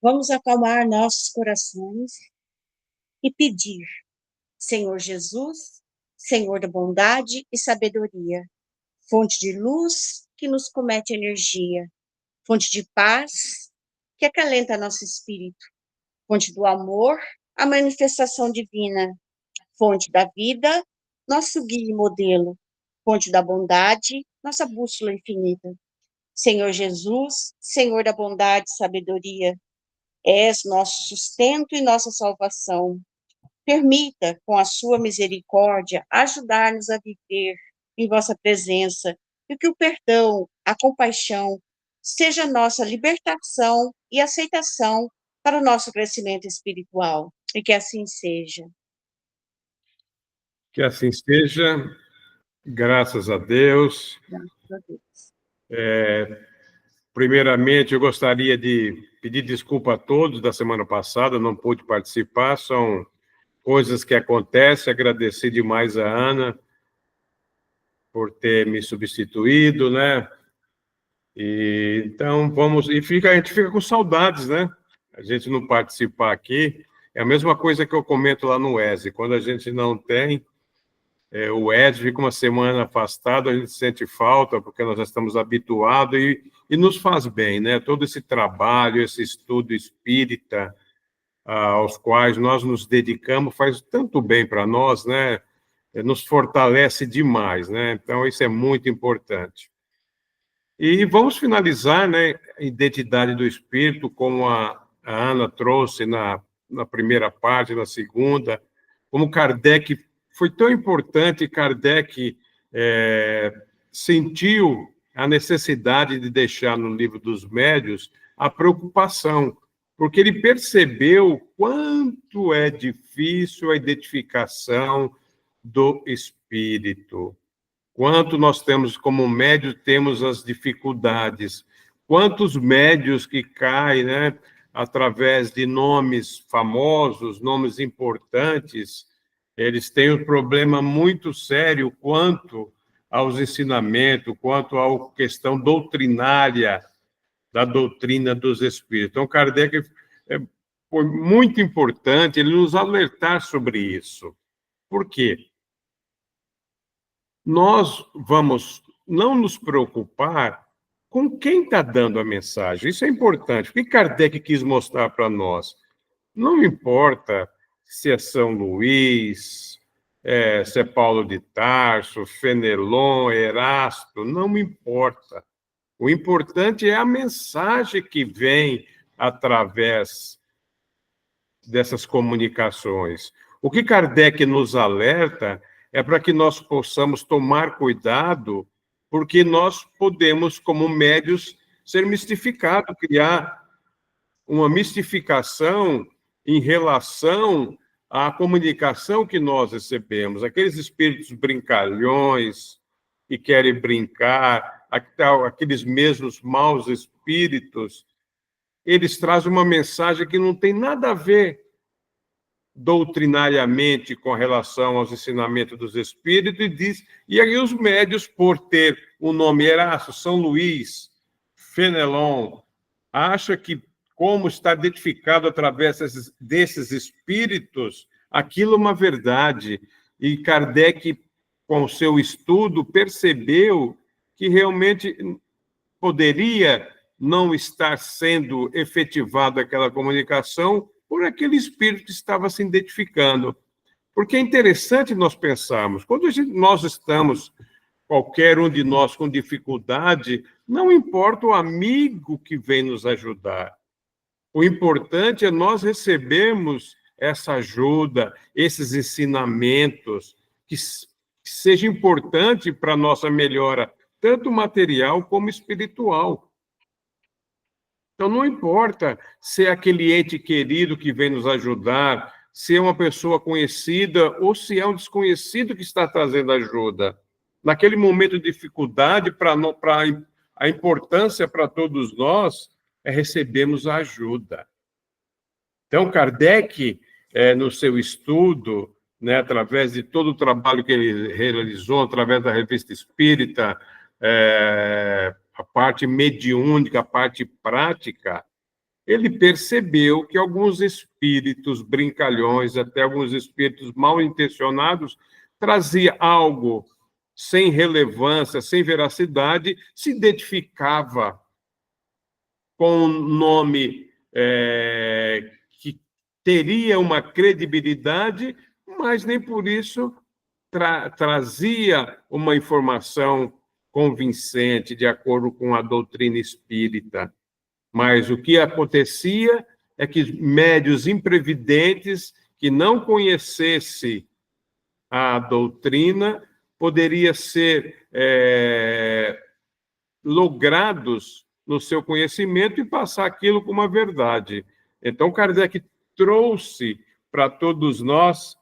Vamos acalmar nossos corações e pedir, Senhor Jesus, Senhor da bondade e sabedoria, fonte de luz que nos comete energia, fonte de paz que acalenta nosso espírito, fonte do amor, a manifestação divina, fonte da vida, nosso guia e modelo, fonte da bondade, nossa bússola infinita. Senhor Jesus, Senhor da bondade e sabedoria, és nosso sustento e nossa salvação. Permita, com a sua misericórdia, ajudar-nos a viver em vossa presença e que o perdão, a compaixão, seja nossa libertação e aceitação para o nosso crescimento espiritual. E que assim seja. Que assim seja, graças a Deus. Graças a Deus. Primeiramente, eu gostaria de pedir desculpa a todos da semana passada, não pude participar, são coisas que acontecem, agradecer demais a Ana por ter me substituído, né? E, então, a gente fica com saudades, né? A gente não participar aqui, é a mesma coisa que eu comento lá no ESE, quando a gente não tem, o ESE fica uma semana afastado, a gente sente falta, porque nós já estamos habituados e nos faz bem, né? Todo esse trabalho, esse estudo espírita, aos quais nós nos dedicamos, faz tanto bem para nós, né? Nos fortalece demais, né? Então, isso é muito importante. E vamos finalizar, né, a identidade do espírito, como a Ana trouxe na primeira parte, na segunda, como Kardec foi tão importante, Kardec sentiu a necessidade de deixar no Livro dos Médiuns a preocupação, porque ele percebeu quanto é difícil a identificação do espírito. Quanto nós temos, como médios, temos as dificuldades. Quantos médios que caem, né, através de nomes famosos, nomes importantes, eles têm um problema muito sério quanto aos ensinamentos, quanto à questão doutrinária da doutrina dos espíritos. Então, Kardec foi muito importante ele nos alertar sobre isso. Por quê? Nós vamos não nos preocupar com quem está dando a mensagem. Isso é importante. O que Kardec quis mostrar para nós? Não importa se é São Luís, se é Paulo de Tarso, Fenelon, Erasto, não me importa. O importante é a mensagem que vem através dessas comunicações. O que Kardec nos alerta é para que nós possamos tomar cuidado, porque nós podemos, como médios, ser mistificados, criar uma mistificação em relação à comunicação que nós recebemos. Aqueles espíritos brincalhões que querem brincar, aqueles mesmos maus espíritos, eles trazem uma mensagem que não tem nada a ver doutrinariamente com relação aos ensinamentos dos espíritos, e aí os médios, por ter o nome Erasto, São Luís, Fenelon, acha que, como está identificado através desses espíritos, aquilo é uma verdade. E Kardec, com o seu estudo, percebeu que realmente poderia não estar sendo efetivada aquela comunicação por aquele espírito que estava se identificando. Porque é interessante nós pensarmos, quando nós estamos, qualquer um de nós com dificuldade, não importa o amigo que vem nos ajudar. O importante é nós recebermos essa ajuda, esses ensinamentos, que seja importante para a nossa melhora, tanto material como espiritual. Então, não importa se é aquele ente querido que vem nos ajudar, se é uma pessoa conhecida ou se é um desconhecido que está trazendo ajuda. Naquele momento de dificuldade, a importância para todos nós é recebermos a ajuda. Então, Kardec, no seu estudo, né, através de todo o trabalho que ele realizou, através da Revista Espírita, a parte mediúnica, a parte prática, ele percebeu que alguns espíritos brincalhões, até alguns espíritos mal intencionados, trazia algo sem relevância, sem veracidade, se identificava com um nome que teria uma credibilidade, mas nem por isso trazia uma informação convincente, de acordo com a doutrina espírita. Mas o que acontecia é que médiuns imprevidentes que não conhecesse a doutrina poderia ser logrados no seu conhecimento e passar aquilo como uma verdade. Então, Kardec trouxe para todos nós,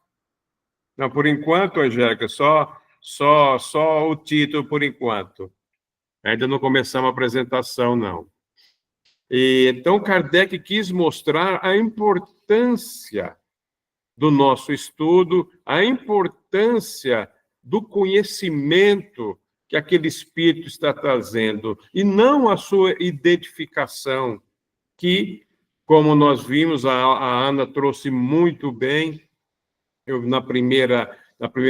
não, por enquanto, Angélica, só o título por enquanto. Ainda não começamos a apresentação, não. Então, Kardec quis mostrar a importância do nosso estudo, a importância do conhecimento que aquele espírito está trazendo, e não a sua identificação, que, como nós vimos, a Ana trouxe muito bem. Eu, na primeira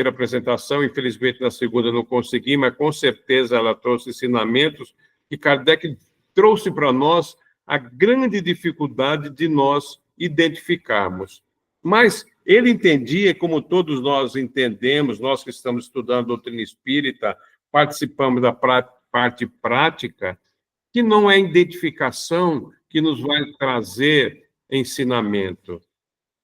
apresentação, infelizmente na segunda não consegui, mas com certeza ela trouxe ensinamentos, e Kardec trouxe para nós a grande dificuldade de nós identificarmos. Mas ele entendia, como todos nós entendemos, nós que estamos estudando a doutrina espírita, participamos da parte prática, que não é a identificação que nos vai trazer ensinamento,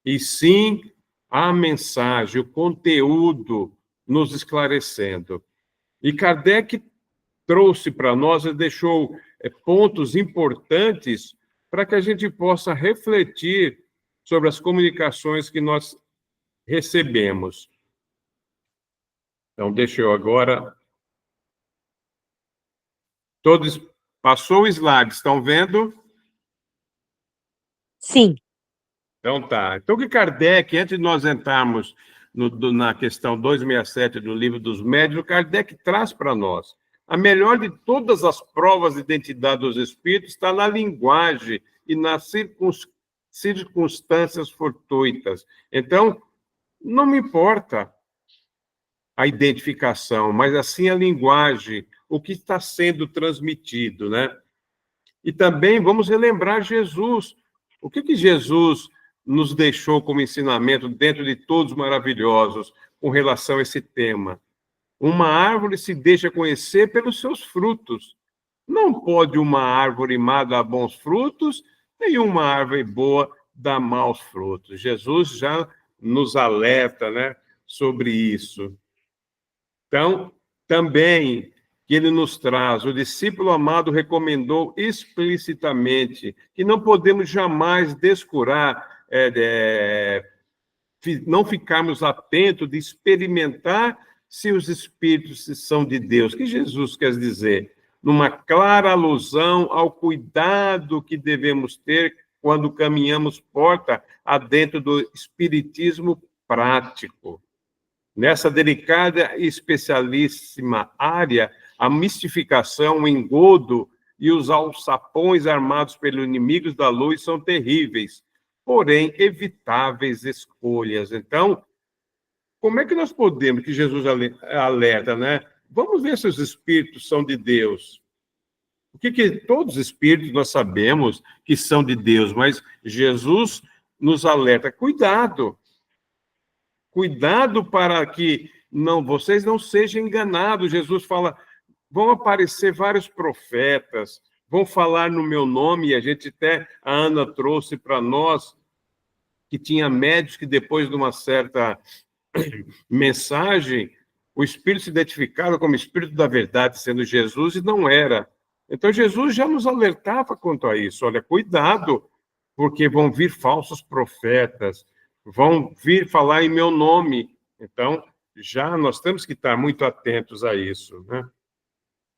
e sim a mensagem, o conteúdo nos esclarecendo. E Kardec trouxe para nós e deixou pontos importantes para que a gente possa refletir sobre as comunicações que nós recebemos. Então, deixa eu agora... Todos... Passou o slide, estão vendo? Sim. Então, tá. Então, que Kardec, antes de nós entrarmos na questão 267 do Livro dos Médiuns, o Kardec traz para nós: a melhor de todas as provas de identidade dos espíritos está na linguagem e nas circunstâncias fortuitas. Então, não me importa a identificação, mas assim a linguagem, o que está sendo transmitido, né? E também vamos relembrar Jesus. O que Jesus nos deixou como ensinamento dentro de Todos Maravilhosos com relação a esse tema? Uma árvore se deixa conhecer pelos seus frutos. Não pode uma árvore má dar bons frutos, nem uma árvore boa dar maus frutos. Jesus já nos alerta, né, sobre isso. Então, também que ele nos traz, o discípulo amado recomendou explicitamente que não podemos jamais descurar, não ficarmos atentos de experimentar se os espíritos são de Deus. O que Jesus quer dizer? Numa clara alusão ao cuidado que devemos ter quando caminhamos porta adentro do espiritismo prático. Nessa delicada e especialíssima área, a mistificação, o engodo e os alçapões armados pelos inimigos da luz são terríveis, porém evitáveis escolhas. Então, como é que nós podemos, que Jesus alerta, né? Vamos ver se os espíritos são de Deus. O que todos os espíritos nós sabemos que são de Deus, mas Jesus nos alerta: cuidado. Cuidado para que vocês não sejam enganados. Jesus fala: vão aparecer vários profetas, vão falar no meu nome, e a Ana trouxe para nós que tinha médios que depois de uma certa mensagem, o Espírito se identificava como Espírito da Verdade, sendo Jesus, e não era. Então, Jesus já nos alertava quanto a isso. Olha, cuidado, porque vão vir falsos profetas, vão vir falar em meu nome. Então, já nós temos que estar muito atentos a isso, né?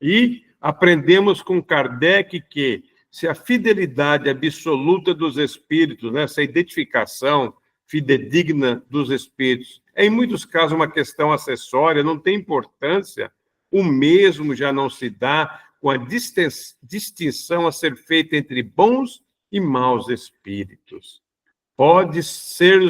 E aprendemos com Kardec que, se a fidelidade absoluta dos espíritos, né, essa identificação fidedigna dos espíritos, é em muitos casos uma questão acessória, não tem importância, o mesmo já não se dá com a distinção a ser feita entre bons e maus espíritos. Pode ser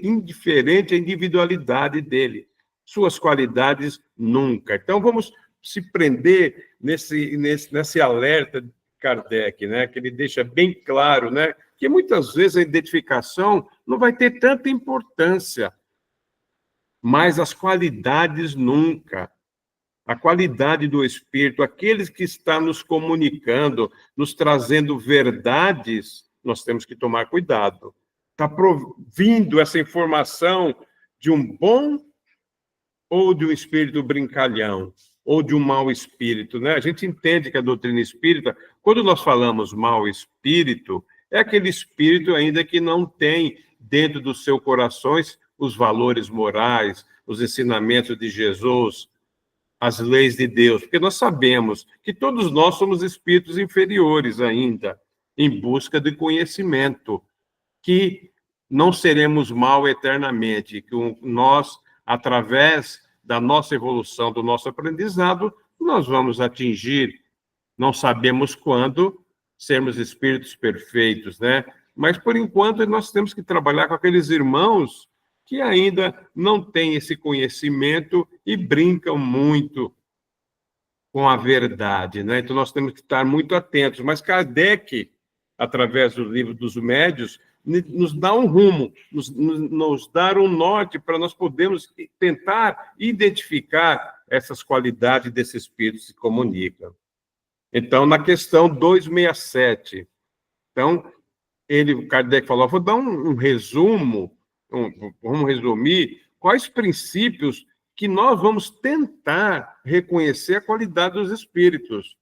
indiferente à individualidade dele, suas qualidades nunca. Então, vamos se prender nesse alerta de Kardec, né? Que ele deixa bem claro, né? Que muitas vezes a identificação não vai ter tanta importância, mas as qualidades nunca. A qualidade do Espírito, aqueles que estão nos comunicando, nos trazendo verdades, nós temos que tomar cuidado. Está vindo essa informação de um bom ou de um espírito brincalhão, ou de um mau espírito, né? A gente entende que a doutrina espírita, quando nós falamos mau espírito, é aquele espírito ainda que não tem dentro dos seus corações os valores morais, os ensinamentos de Jesus, as leis de Deus, porque nós sabemos que todos nós somos espíritos inferiores ainda, em busca de conhecimento, que não seremos mal eternamente, que nós, através da nossa evolução, do nosso aprendizado, nós vamos atingir, não sabemos quando, sermos espíritos perfeitos, né? Mas, por enquanto, nós temos que trabalhar com aqueles irmãos que ainda não têm esse conhecimento e brincam muito com a verdade, né? Então, nós temos que estar muito atentos. Mas Kardec, através do livro dos médiuns, nos dá um rumo, nos dá um norte para nós podermos tentar identificar essas qualidades desse espírito que se comunicam. Então, na questão 267, então, Kardec falou, vou dar um resumo, vamos resumir, quais princípios que nós vamos tentar reconhecer a qualidade dos espíritos.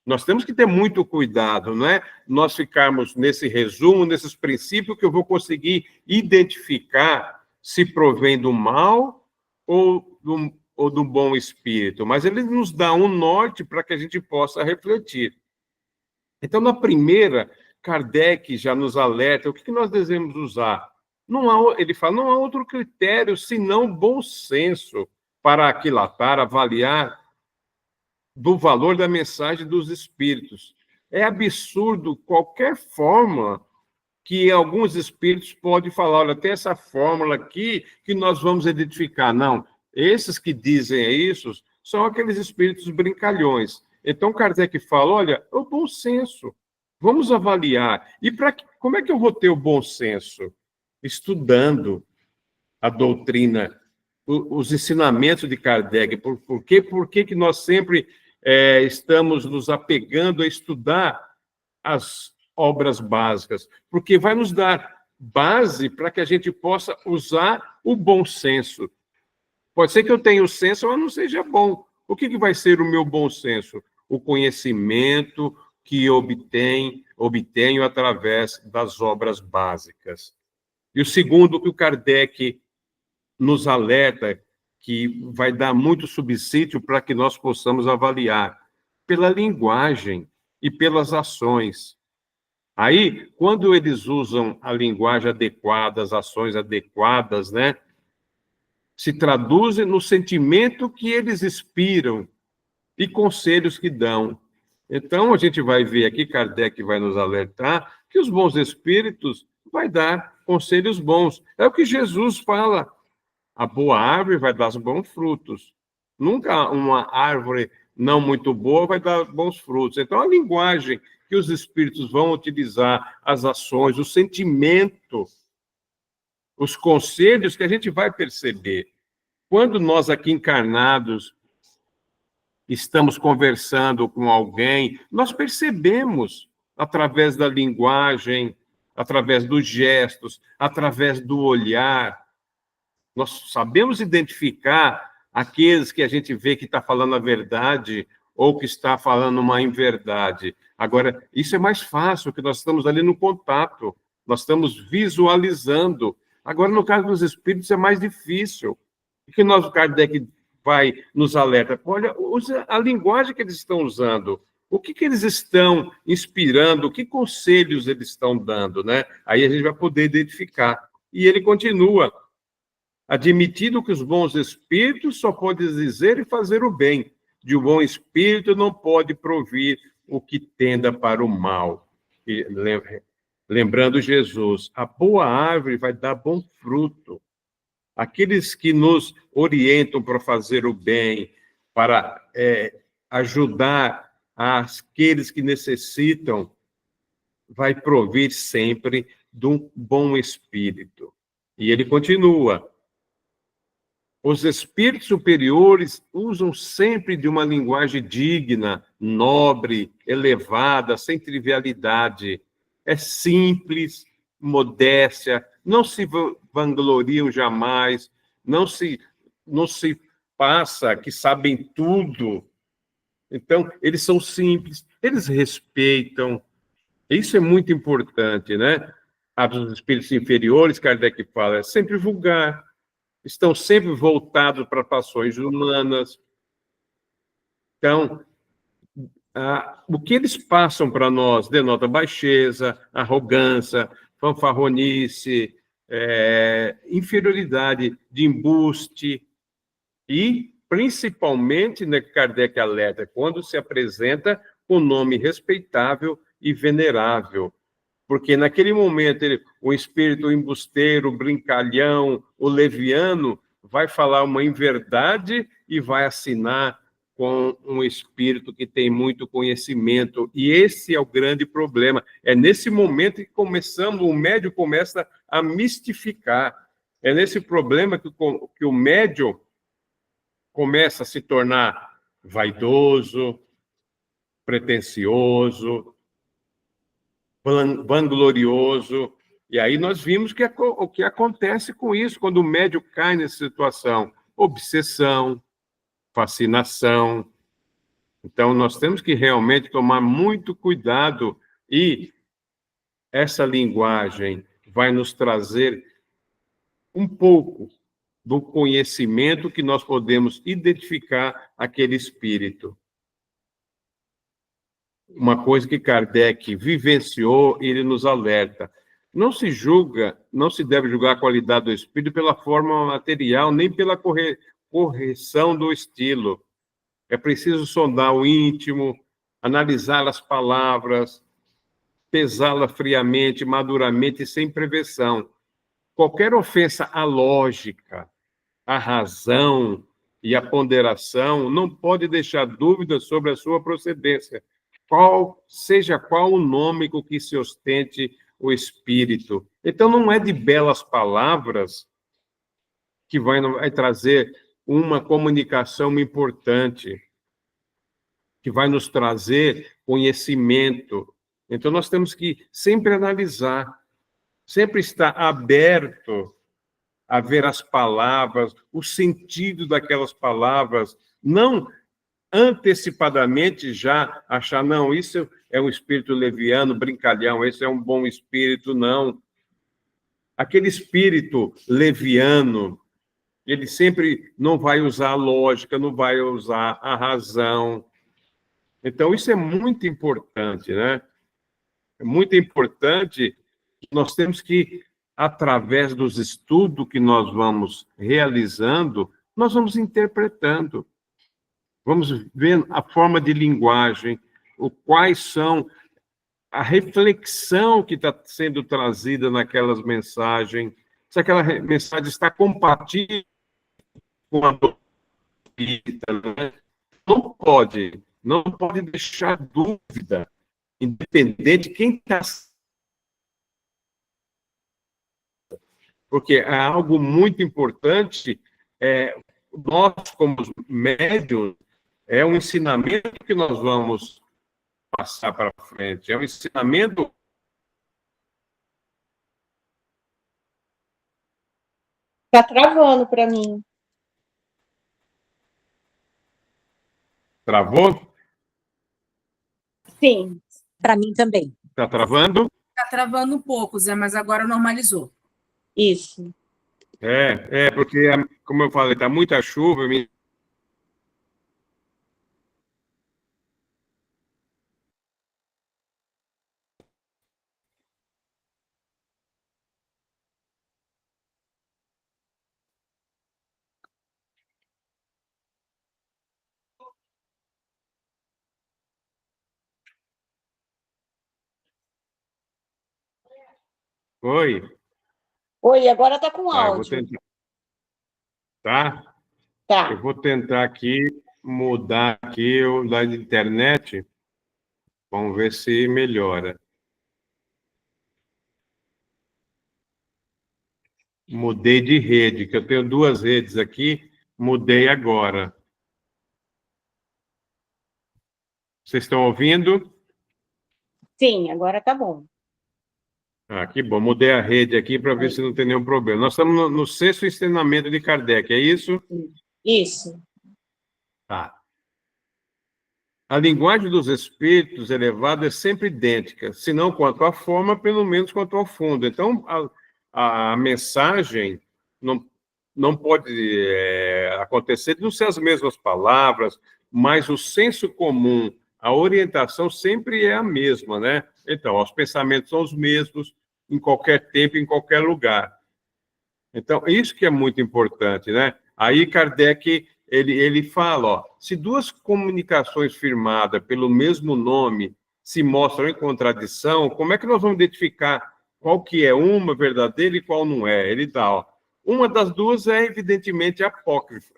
Nós temos que ter muito cuidado, não é? Nós ficarmos nesse resumo, nesses princípios que eu vou conseguir identificar se provém do mal ou do bom espírito. Mas ele nos dá um norte para que a gente possa refletir. Então, na primeira, Kardec já nos alerta o que nós devemos usar. Ele fala, não há outro critério senão bom senso para aquilatar, avaliar do valor da mensagem dos espíritos. É absurdo qualquer forma que alguns espíritos podem falar, olha, tem essa fórmula aqui que nós vamos identificar. Não, esses que dizem isso são aqueles espíritos brincalhões. Então, Kardec fala, olha, o bom senso, vamos avaliar. E como é que eu vou ter o bom senso? Estudando a doutrina, os ensinamentos de Kardec. Por que nós sempre estamos nos apegando a estudar as obras básicas? Porque vai nos dar base para que a gente possa usar o bom senso. Pode ser que eu tenha o senso, mas não seja bom. O que vai ser o meu bom senso? O conhecimento que obtenho através das obras básicas. E o segundo, que o Kardec nos alerta, que vai dar muito subsídio para que nós possamos avaliar pela linguagem e pelas ações. Aí, quando eles usam a linguagem adequada, as ações adequadas, né, se traduzem no sentimento que eles inspiram e conselhos que dão. Então, a gente vai ver aqui, Kardec vai nos alertar, que os bons espíritos vai dar conselhos bons. É o que Jesus fala. A boa árvore vai dar bons frutos. Nunca uma árvore não muito boa vai dar bons frutos. Então, a linguagem que os espíritos vão utilizar, as ações, o sentimento, os conselhos que a gente vai perceber. Quando nós aqui encarnados estamos conversando com alguém, nós percebemos através da linguagem, através dos gestos, através do olhar. Nós sabemos identificar aqueles que a gente vê que está falando a verdade ou que está falando uma inverdade. Agora, isso é mais fácil, porque nós estamos ali no contato, nós estamos visualizando. Agora, no caso dos espíritos, é mais difícil. O que o Kardec vai nos alerta? Olha, usa a linguagem que eles estão usando. O que eles estão inspirando? Que conselhos eles estão dando, né? Aí a gente vai poder identificar. E ele continua, admitindo que os bons espíritos só podem dizer e fazer o bem. De um bom espírito não pode provir o que tenda para o mal. E lembrando Jesus, a boa árvore vai dar bom fruto. Aqueles que nos orientam para fazer o bem, para ajudar aqueles que necessitam, vai provir sempre de um bom espírito. E ele continua: os espíritos superiores usam sempre de uma linguagem digna, nobre, elevada, sem trivialidade. É simples, modéstia, não se vangloriam jamais, não se passa que sabem tudo. Então, eles são simples, eles respeitam. Isso é muito importante, né? Os espíritos inferiores, Kardec fala, é sempre vulgar, estão sempre voltados para ações humanas. Então, o que eles passam para nós denota baixeza, arrogância, fanfarronice, inferioridade de embuste e, principalmente, né, Kardec alerta, quando se apresenta com nome respeitável e venerável. Porque naquele momento o espírito embusteiro, o brincalhão, o leviano, vai falar uma inverdade e vai assinar com um espírito que tem muito conhecimento. E esse é o grande problema. É nesse momento que o médium começa a mistificar. É nesse problema que o médium começa a se tornar vaidoso, pretensioso, vanglorioso. E aí nós vimos o que acontece com isso, quando o médium cai nessa situação. Obsessão, fascinação. Então, nós temos que realmente tomar muito cuidado e essa linguagem vai nos trazer um pouco do conhecimento que nós podemos identificar aquele espírito. Uma coisa que Kardec vivenciou, ele nos alerta. Não se deve julgar a qualidade do espírito pela forma material, nem pela correção do estilo. É preciso sondar o íntimo, analisar as palavras, pesá-la friamente, maduramente, sem prevenção. Qualquer ofensa à lógica, à razão e à ponderação não pode deixar dúvidas sobre a sua procedência, seja qual o nome com que se ostente o espírito. Então, não é de belas palavras que vai trazer uma comunicação importante, que vai nos trazer conhecimento. Então, nós temos que sempre analisar, sempre estar aberto a ver as palavras, o sentido daquelas palavras, não antecipadamente já achar, não, isso é um espírito leviano, brincalhão, esse é um bom espírito, não. Aquele espírito leviano, ele sempre não vai usar a lógica, não vai usar a razão. Então, isso é muito importante, né? É muito importante. Nós temos que, através dos estudos que nós vamos realizando, nós vamos interpretando. Vamos ver a forma de linguagem, quais são a reflexão que está sendo trazida naquelas mensagens, se aquela mensagem está compatível com a doutrina, né? Não pode deixar dúvida, independente de quem está. Porque é algo muito importante, nós, como médios, é um ensinamento que nós vamos passar para frente. É um ensinamento. Tá travando para mim. Travou? Sim. Para mim também. Está travando? Está travando um pouco, Zé, mas agora normalizou. Isso. Porque, como eu falei, está muita chuva. Oi? Oi, agora tá com Tá, eu vou áudio. tentar. Tá? Eu Tá. vou tentar aqui mudar aqui o da internet. Vamos ver se melhora. Mudei de rede, que eu tenho duas redes aqui, mudei agora. Vocês estão ouvindo? Sim, agora tá bom. Ah, que bom. Mudei a rede aqui para ver se não tem nenhum problema. Nós estamos no sexto ensinamento de Kardec, é isso? Isso. Tá. A linguagem dos espíritos elevados é sempre idêntica, se não quanto à forma, pelo menos quanto ao fundo. Então, a mensagem não pode acontecer de não ser as mesmas palavras, mas o senso comum, a orientação sempre é a mesma, né? Então, os pensamentos são os mesmos em qualquer tempo, em qualquer lugar. Então, isso que é muito importante, né? Aí Kardec, ele fala, ó, se duas comunicações firmadas pelo mesmo nome se mostram em contradição, como é que nós vamos identificar qual que é uma verdadeira e qual não é? Ele dá, ó, uma das duas é evidentemente apócrifa,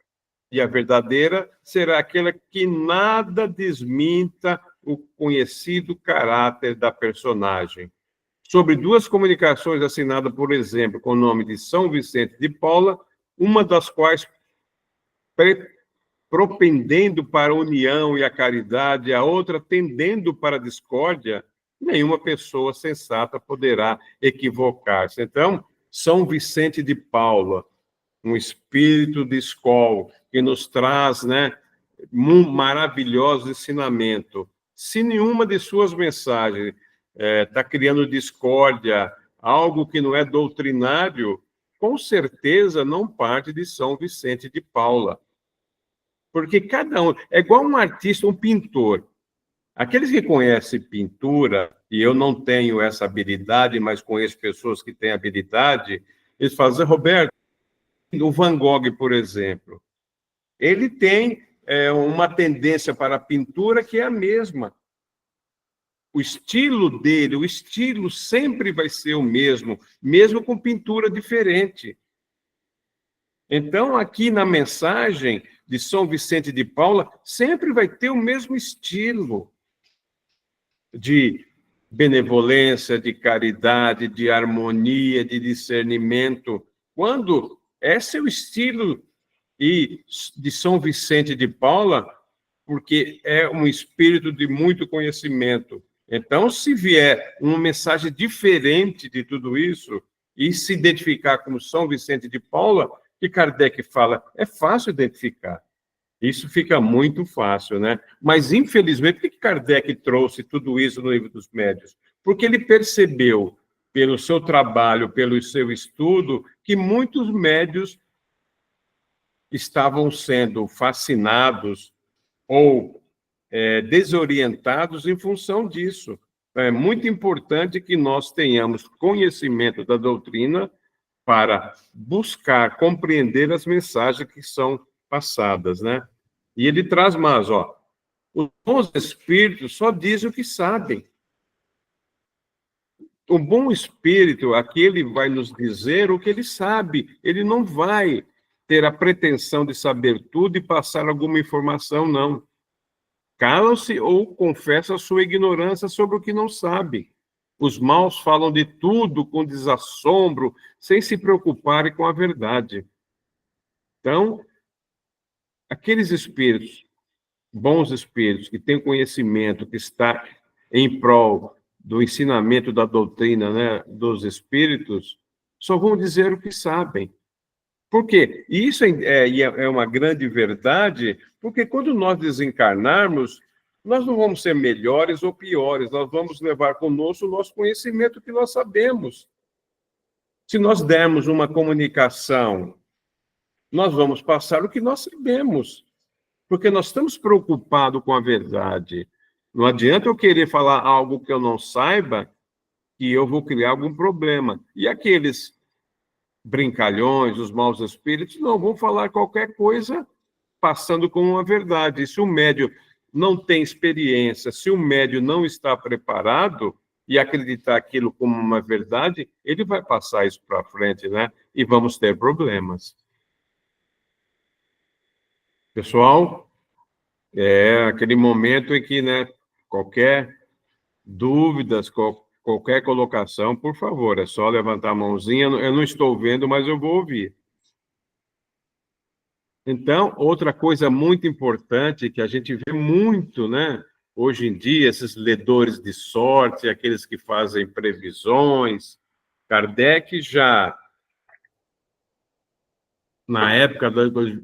e a verdadeira será aquela que nada desminta o conhecido caráter da personagem. Sobre duas comunicações assinadas, por exemplo, com o nome de São Vicente de Paula, uma das quais propendendo para a união e a caridade, a outra tendendo para a discórdia, nenhuma pessoa sensata poderá equivocar-se. Então, São Vicente de Paula, um espírito de escola que nos traz, né, um maravilhoso ensinamento. Se nenhuma de suas mensagens está criando discórdia, algo que não é doutrinário, com certeza não parte de São Vicente de Paula. Porque cada um... É igual um artista, um pintor. Aqueles que conhecem pintura, e eu não tenho essa habilidade, mas conheço pessoas que têm habilidade, eles falam, Roberto, o Van Gogh, por exemplo, ele tem uma tendência para a pintura que é a mesma. O estilo dele, o estilo sempre vai ser o mesmo, mesmo com pintura diferente. Então, aqui na mensagem de São Vicente de Paula, sempre vai ter o mesmo estilo de benevolência, de caridade, de harmonia, de discernimento. Quando esse é o estilo de São Vicente de Paula, porque é um espírito de muito conhecimento. Então, se vier uma mensagem diferente de tudo isso e se identificar como São Vicente de Paula, que Kardec fala, é fácil identificar. Isso fica muito fácil, né? Mas, infelizmente, por que Kardec trouxe tudo isso no Livro dos Médiuns? Porque ele percebeu, pelo seu trabalho, pelo seu estudo, que muitos médiuns estavam sendo fascinados ou desorientados em função disso. É muito importante que nós tenhamos conhecimento da doutrina para buscar compreender as mensagens que são passadas, né? E ele traz mais, ó, os bons espíritos só dizem o que sabem. O bom espírito, aquele vai nos dizer o que ele sabe. Ele não vai ter a pretensão de saber tudo e passar alguma informação, não. Calam-se ou confessa a sua ignorância sobre o que não sabe. Os maus falam de tudo com desassombro, sem se preocuparem com a verdade. Então, aqueles espíritos, bons espíritos, que têm conhecimento, que está em prol do ensinamento da doutrina, né, dos espíritos, só vão dizer o que sabem. Por quê? E isso é uma grande verdade, porque quando nós desencarnarmos, nós não vamos ser melhores ou piores, nós vamos levar conosco o nosso conhecimento que nós sabemos. Se nós dermos uma comunicação, nós vamos passar o que nós sabemos, porque nós estamos preocupados com a verdade. Não adianta eu querer falar algo que eu não saiba, que eu vou criar algum problema. E aqueles brincalhões, os maus espíritos, não vão falar qualquer coisa passando como uma verdade. E se o médium não tem experiência, se o médium não está preparado, e acreditar aquilo como uma verdade, ele vai passar isso para frente, né? E vamos ter problemas. Pessoal, é aquele momento em que, né, qualquer dúvidas, qualquer colocação, por favor, é só levantar a mãozinha. Eu não estou vendo, mas eu vou ouvir. Então, outra coisa muito importante que a gente vê muito, né, hoje em dia, esses ledores de sorte, aqueles que fazem previsões. Kardec já, na época da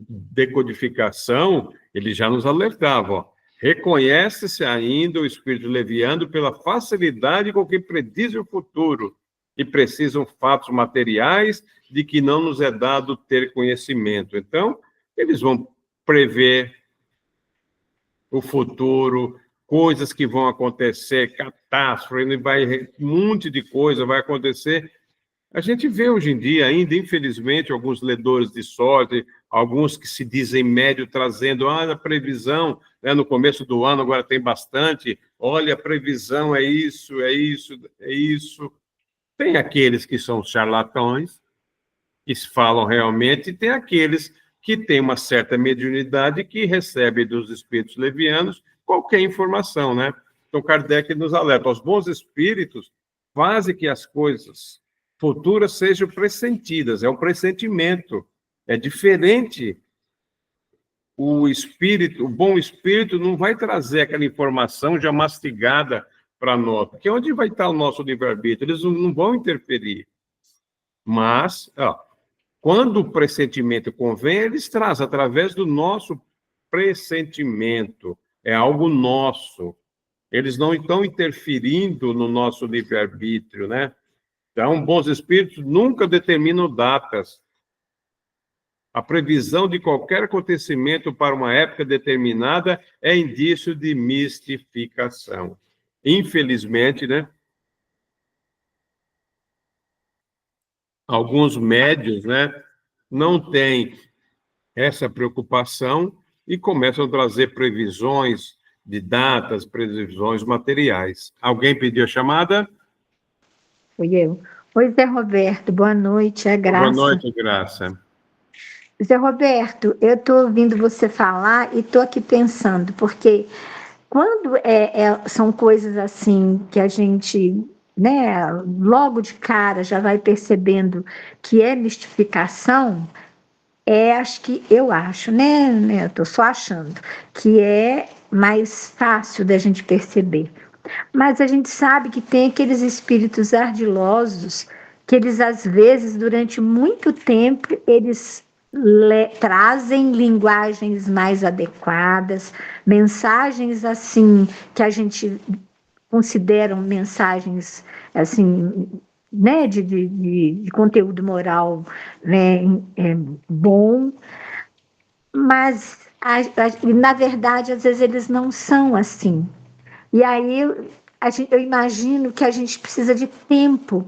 decodificação, ele já nos alertava, ó, reconhece-se ainda o espírito leviano pela facilidade com que prediz o futuro e precisam fatos materiais de que não nos é dado ter conhecimento. Então, eles vão prever o futuro, coisas que vão acontecer, catástrofe, um monte de coisa vai acontecer. A gente vê hoje em dia ainda, infelizmente, alguns ledores de sorte, alguns que se dizem médio, trazendo, a previsão, né, no começo do ano, agora tem bastante, olha, a previsão é isso, é isso, é isso. Tem aqueles que são charlatões, que falam realmente, e tem aqueles que têm uma certa mediunidade, que recebem dos espíritos levianos qualquer informação, né? Então, Kardec nos alerta, os bons espíritos fazem que as coisas futuras sejam pressentidas, é um pressentimento, é diferente. O espírito, o bom espírito não vai trazer aquela informação já mastigada para nós, porque onde vai estar o nosso livre-arbítrio? Eles não vão interferir. Mas, quando o pressentimento convém, eles trazem através do nosso pressentimento, é algo nosso. Eles não estão interferindo no nosso livre-arbítrio, né? Então, bons espíritos nunca determinam datas. A previsão de qualquer acontecimento para uma época determinada é indício de mistificação. Infelizmente, né? Alguns médios, né, não têm essa preocupação e começam a trazer previsões de datas, previsões materiais. Alguém pediu a chamada? Fui eu. Oi, Zé Roberto, boa noite, é Graça. Boa noite, Graça. Zé Roberto, eu estou ouvindo você falar e estou aqui pensando, porque quando são coisas assim que a gente, né, logo de cara já vai percebendo que é mistificação, eu acho, né, eu estou só achando, que é mais fácil da gente perceber. Mas a gente sabe que tem aqueles espíritos ardilosos que eles, às vezes, durante muito tempo, eles trazem linguagens mais adequadas, mensagens assim, que a gente considera mensagens assim, né, de conteúdo moral, né, bom, mas, na verdade, às vezes eles não são assim. E aí eu imagino que a gente precisa de tempo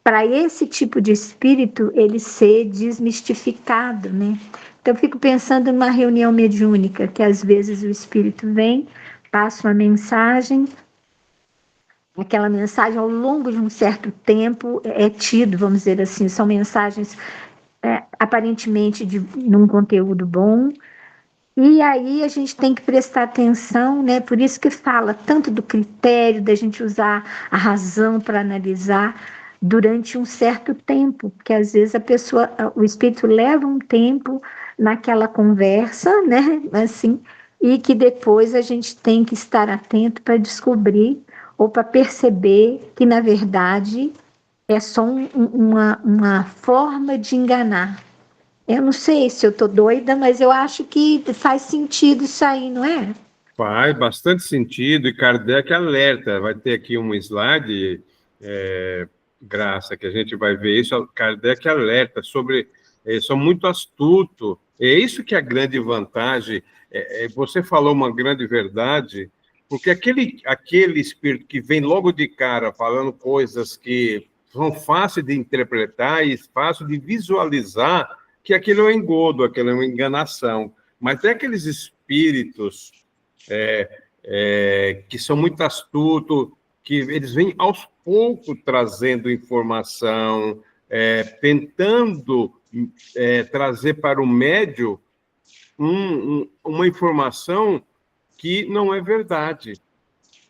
para esse tipo de espírito ele ser desmistificado, né? Então eu fico pensando numa reunião mediúnica, que às vezes o espírito vem, passa uma mensagem, aquela mensagem ao longo de um certo tempo é tido, vamos dizer assim, são mensagens aparentemente num conteúdo bom. E aí a gente tem que prestar atenção, né? Por isso que fala tanto do critério da gente usar a razão para analisar durante um certo tempo, porque às vezes o espírito leva um tempo naquela conversa, né? Assim, e que depois a gente tem que estar atento para descobrir ou para perceber que na verdade é só uma forma de enganar. Eu não sei se eu estou doida, mas eu acho que faz sentido isso aí, não é? Faz bastante sentido, e Kardec alerta. Vai ter aqui um slide, Graça, que a gente vai ver isso. Kardec alerta sobre... Eles são muito astutos. É isso que é a grande vantagem. Você falou uma grande verdade, porque aquele espírito que vem logo de cara falando coisas que são fáceis de interpretar e fácil de visualizar, que aquilo é um engodo, aquilo é uma enganação. Mas tem aqueles espíritos que são muito astutos, que eles vêm aos poucos trazendo informação, tentando trazer para o médium uma informação que não é verdade,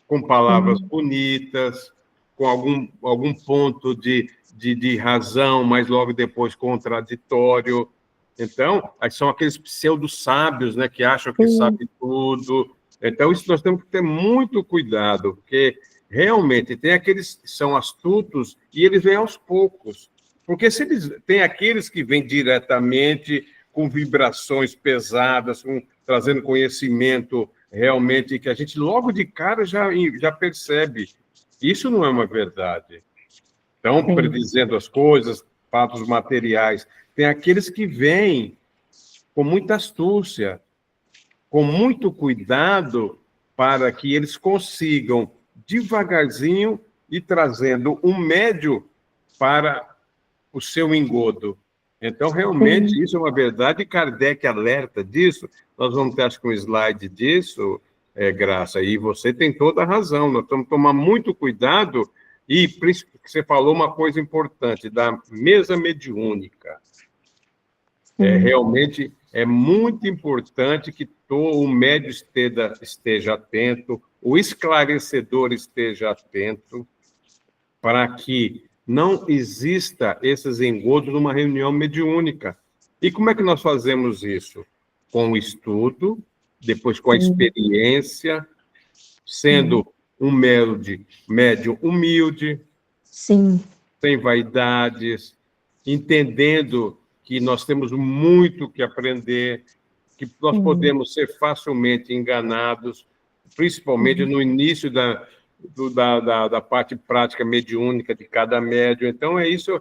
com palavras bonitas, com algum ponto de razão, mas logo depois contraditório. Então, são aqueles pseudo-sábios, né, que acham que sabem tudo. Então, isso nós temos que ter muito cuidado, porque realmente tem aqueles que são astutos e eles vêm aos poucos. Porque se eles tem aqueles que vêm diretamente com vibrações pesadas, trazendo conhecimento realmente que a gente logo de cara já percebe. Isso não é uma verdade. Então, predizendo as coisas, fatos materiais. Tem aqueles que vêm com muita astúcia, com muito cuidado, para que eles consigam, devagarzinho, ir trazendo um médio para o seu engodo. Então, realmente, isso é uma verdade, e Kardec alerta disso. Nós vamos ter, acho que, um slide disso, Graça, e você tem toda a razão. Nós temos que tomar muito cuidado, e você falou uma coisa importante, da mesa mediúnica. Realmente é muito importante que o médium esteja atento, o esclarecedor esteja atento, para que não exista esses engodos numa reunião mediúnica. E como é que nós fazemos isso? Com o estudo, depois com a experiência, sendo um médium humilde, sem vaidades, entendendo que nós temos muito que aprender, que nós podemos ser facilmente enganados, principalmente no início da parte prática mediúnica de cada médium. Então, isso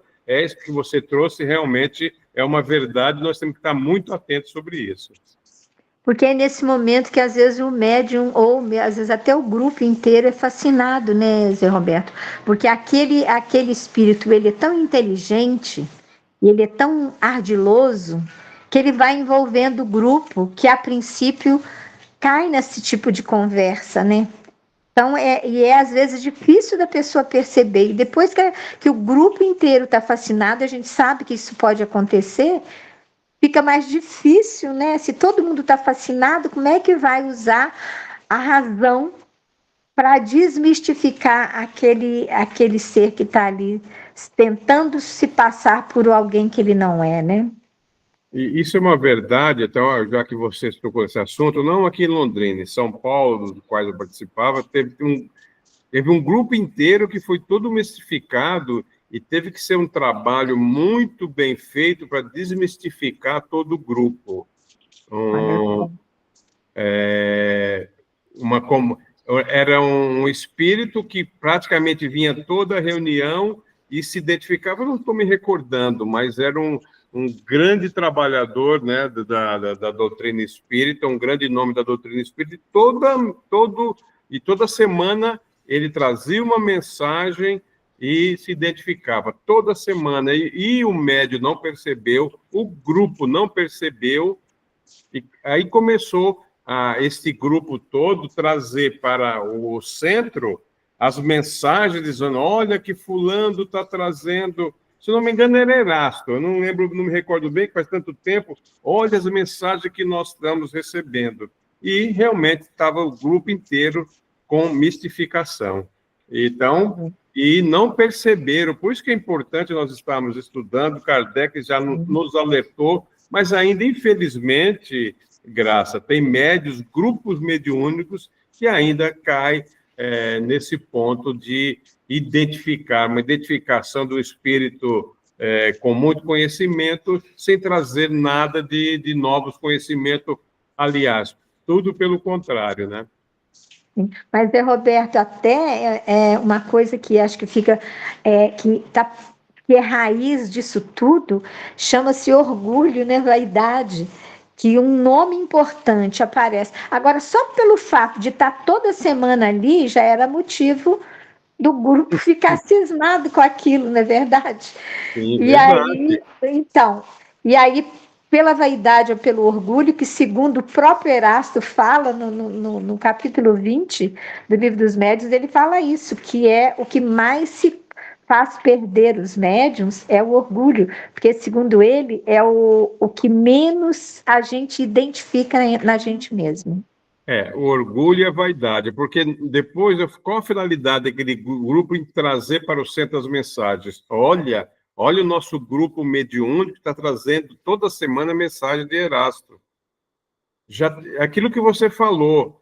que você trouxe, realmente é uma verdade, nós temos que estar muito atentos sobre isso. Porque é nesse momento que, às vezes, o médium, ou às vezes até o grupo inteiro, é fascinado, né, Zé Roberto? Porque aquele espírito, ele é tão inteligente, e ele é tão ardiloso, que ele vai envolvendo o grupo, que, a princípio, cai nesse tipo de conversa, né? Então, às vezes difícil da pessoa perceber. E depois que o grupo inteiro está fascinado, a gente sabe que isso pode acontecer, fica mais difícil, né? Se todo mundo está fascinado, como é que vai usar a razão para desmistificar aquele ser que está ali tentando se passar por alguém que ele não é, né? E isso é uma verdade, então, já que você tocou esse assunto, não aqui em Londrina, em São Paulo, do qual eu participava, teve um grupo inteiro que foi todo mistificado e teve que ser um trabalho muito bem feito para desmistificar todo o grupo. Era um espírito que praticamente vinha toda a reunião e se identificava, não estou me recordando, mas era um grande trabalhador, né, da doutrina espírita, um grande nome da doutrina espírita, e toda semana ele trazia uma mensagem e se identificava, toda semana, e o médium não percebeu, o grupo não percebeu, e aí começou esse grupo todo trazer para o centro as mensagens dizendo, olha que fulano está trazendo, se não me engano era Erasto, eu não lembro, não me recordo bem, que faz tanto tempo, olha as mensagens que nós estamos recebendo. E realmente estava o grupo inteiro com mistificação. Então, e não perceberam, por isso que é importante nós estarmos estudando, Kardec já nos alertou, mas ainda, infelizmente, Graça, tem médios, grupos mediúnicos que ainda caem nesse ponto de uma identificação do espírito com muito conhecimento, sem trazer nada de novos conhecimentos, aliás, tudo pelo contrário, né? Mas, Roberto, até uma coisa que acho que fica, que é raiz disso tudo, chama-se orgulho, né, vaidade, que um nome importante aparece. Agora, só pelo fato de estar toda semana ali, já era motivo do grupo ficar cismado com aquilo, não é verdade? Sim, verdade. E aí, pela vaidade ou pelo orgulho, que segundo o próprio Erasto fala no capítulo 20 do Livro dos Médiuns, ele fala isso, que é o que mais se faz perder os médiuns é o orgulho, porque, segundo ele, é o que menos a gente identifica na gente mesmo. O orgulho e a vaidade, porque depois, qual a finalidade daquele grupo em trazer para o centro as mensagens? Olha o nosso grupo mediúnico que está trazendo toda semana a mensagem de Erasto. Aquilo que você falou,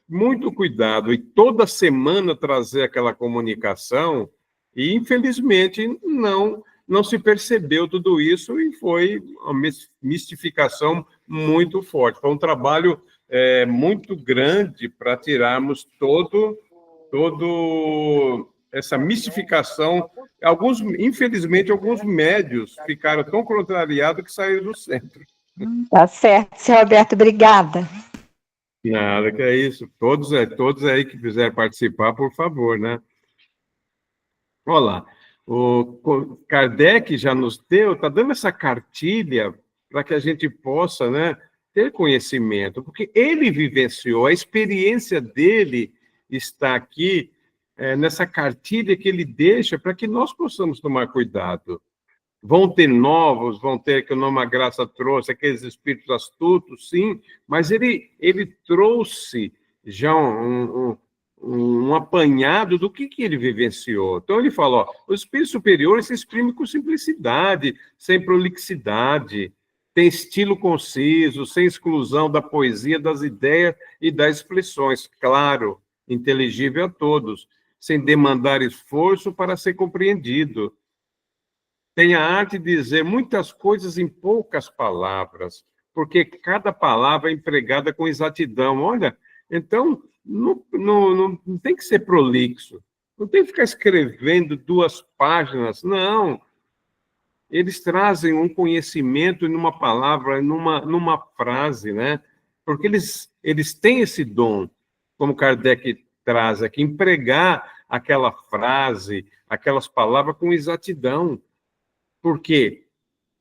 muito cuidado, e toda semana trazer aquela comunicação, e infelizmente não se percebeu tudo isso, e foi uma mistificação muito forte. Foi um trabalho muito grande para tirarmos todo essa mistificação. Infelizmente, alguns médios ficaram tão contrariados que saíram do centro. Tá certo, seu Roberto, obrigada. Nada, que é isso. Todos aí que quiserem participar, por favor, né? Olha lá, o Kardec já nos está dando essa cartilha para que a gente possa, né, ter conhecimento, porque ele vivenciou, a experiência dele está aqui, nessa cartilha que ele deixa para que nós possamos tomar cuidado. Vão ter novos, vão ter, que o Nome a Graça trouxe, aqueles espíritos astutos, sim, mas ele trouxe já um apanhado do que ele vivenciou. Então, ele fala, os espíritos superiores se exprimem com simplicidade, sem prolixidade, tem estilo conciso, sem exclusão da poesia, das ideias e das expressões, claro, inteligível a todos, sem demandar esforço para ser compreendido. Tem a arte de dizer muitas coisas em poucas palavras, porque cada palavra é empregada com exatidão. Olha, então, não tem que ser prolixo, não tem que ficar escrevendo 2 páginas, não. Eles trazem um conhecimento numa palavra, numa frase, né? Porque eles têm esse dom, como Kardec traz aqui, empregar aquela frase, aquelas palavras com exatidão. Porque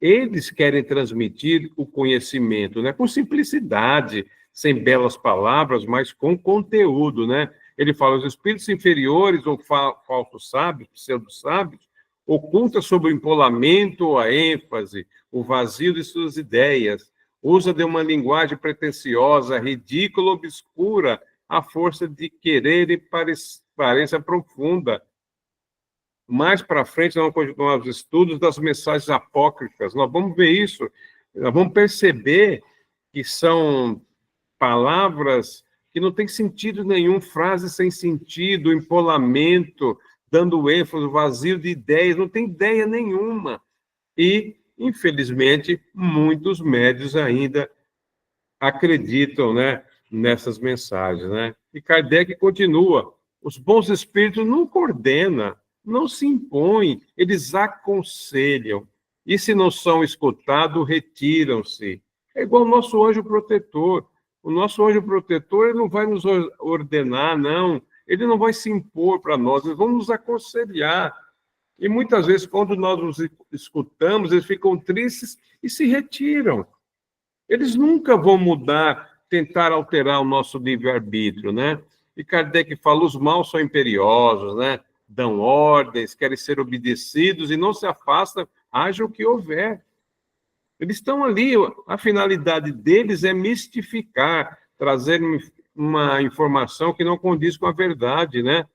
eles querem transmitir o conhecimento, né? Com simplicidade, sem belas palavras, mas com conteúdo, né? Ele fala, os espíritos inferiores ou falsos sábios, pseudo-sábios, oculta sob o empolamento ou a ênfase, o vazio de suas ideias, usa de uma linguagem pretensiosa, ridícula, obscura, à força de querer e pareça profunda. Mais para frente, nós vamos continuar os estudos das mensagens apócrifas. Nós vamos ver isso, nós vamos perceber que são palavras que não têm sentido nenhum, frases sem sentido, empolamento, dando ênfase, vazio de ideias, não tem ideia nenhuma. E, infelizmente, muitos médios ainda acreditam, né, nessas mensagens, né? E Kardec continua, os bons espíritos não coordenam, não se impõem, eles aconselham. E se não são escutados, retiram-se. É igual o nosso anjo protetor. O nosso anjo protetor, ele não vai nos ordenar, não. Ele não vai se impor para nós, eles vão nos aconselhar. E muitas vezes, quando nós nos escutamos, eles ficam tristes e se retiram. Eles nunca vão mudar, tentar alterar o nosso livre-arbítrio, né? E Kardec fala, os maus são imperiosos, né? Dão ordens, querem ser obedecidos e não se afastam, haja o que houver. Eles estão ali, a finalidade deles é mistificar, trazer uma informação que não condiz com a verdade, né?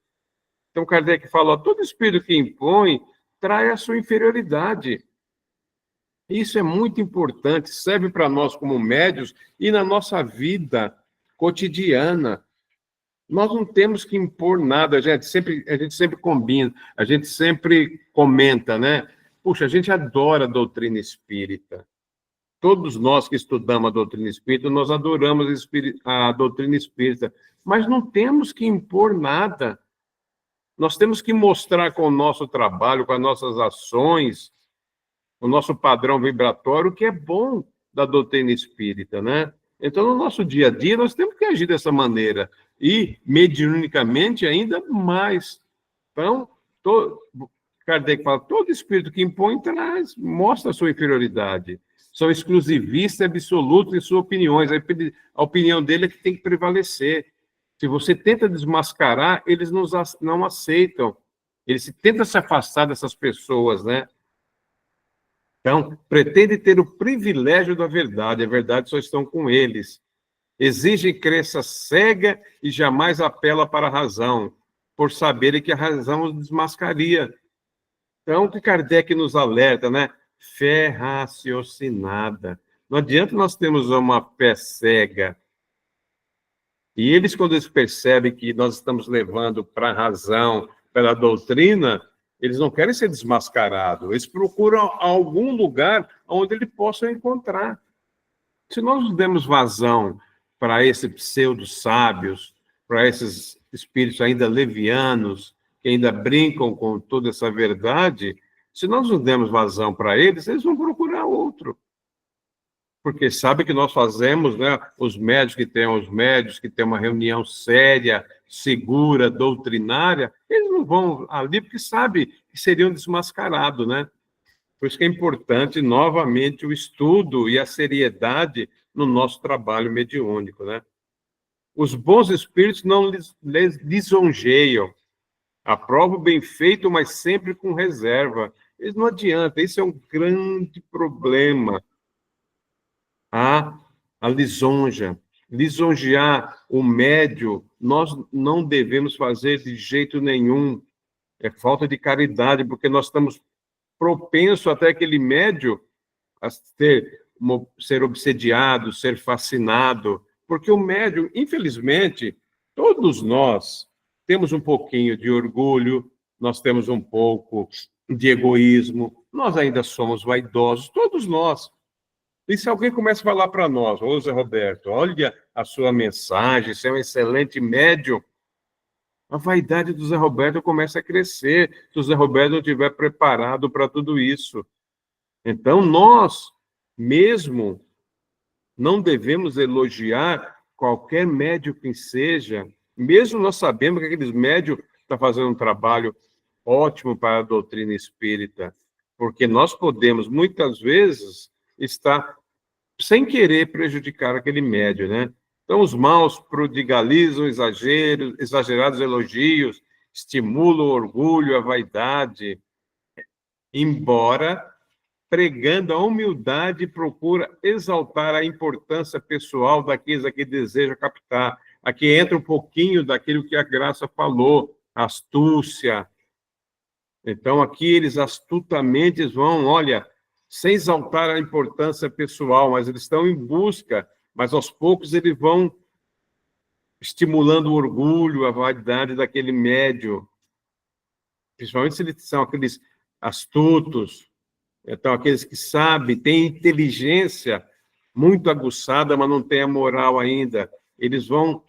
Então, Kardec fala, todo espírito que impõe trai a sua inferioridade. Isso é muito importante, serve para nós como médios e na nossa vida cotidiana. Nós não temos que impor nada, a gente sempre combina, a gente sempre comenta, né? Puxa, a gente adora a doutrina espírita. Todos nós que estudamos a doutrina espírita, nós adoramos a doutrina espírita, mas não temos que impor nada. Nós temos que mostrar com o nosso trabalho, com as nossas ações, o nosso padrão vibratório, o que é bom da doutrina espírita, né? Então, no nosso dia a dia, nós temos que agir dessa maneira. E, mediunicamente, ainda mais. Então, Kardec fala, todo espírito que impõe traz, mostra a sua inferioridade. são exclusivistas absolutos em suas opiniões. A opinião dele é que tem que prevalecer. Se você tenta desmascarar, eles não aceitam. Eles tentam se afastar dessas pessoas, né? Então, pretende ter o privilégio da verdade. A verdade só estão com eles. Exigem crença cega e jamais apela para a razão, por saberem que a razão os desmascaria. Então, o que Kardec nos alerta, né? Fé raciocinada. Não adianta nós termos uma fé cega. E eles, quando eles percebem que nós estamos levando para a razão, pela doutrina, eles não querem ser desmascarados. Eles procuram algum lugar onde eles possam encontrar. Se nós demos vazão para esses pseudo-sábios, para esses espíritos ainda levianos, que ainda brincam com toda essa verdade, se nós não demos vazão para eles, eles vão procurar outro. Porque sabe que nós fazemos, né? Os médios que têm uma reunião séria, segura, doutrinária, eles não vão ali porque sabem que seriam desmascarados, né? Por isso que é importante, novamente, o estudo e a seriedade no nosso trabalho mediúnico, né? Os bons espíritos não lhes lisonjeiam, aprovam o bem feito, mas sempre com reserva. Isso não adianta, isso é um grande problema. A lisonja. Lisonjear o médio, nós não devemos fazer de jeito nenhum. É falta de caridade, porque nós estamos propensos até aquele médio a ser obsediado, ser fascinado, porque o médium, infelizmente, todos nós temos um pouquinho de orgulho, nós temos um pouco de egoísmo, nós ainda somos vaidosos, todos nós. E se alguém começa a falar para nós, ô Zé Roberto, olha a sua mensagem, você é um excelente médium, a vaidade do Zé Roberto começa a crescer, se o Zé Roberto não estiver preparado para tudo isso. Então, nós mesmo não devemos elogiar qualquer médium que seja, mesmo nós sabemos que aqueles médios estão fazendo um trabalho ótimo para a doutrina espírita, porque nós podemos, muitas vezes, estar sem querer prejudicar aquele médium, né? Então, os maus prodigalizam exagerados elogios, estimulam o orgulho, a vaidade, embora pregando a humildade, procura exaltar a importância pessoal daqueles a que deseja captar. Aqui entra um pouquinho daquilo que a Graça falou, astúcia. Então, aqui eles astutamente vão, olha, sem exaltar a importância pessoal, mas eles estão em busca, mas aos poucos eles vão estimulando o orgulho, a vaidade daquele médio, principalmente se eles são aqueles astutos. Então, aqueles que sabem, têm inteligência muito aguçada, mas não têm a moral ainda, eles vão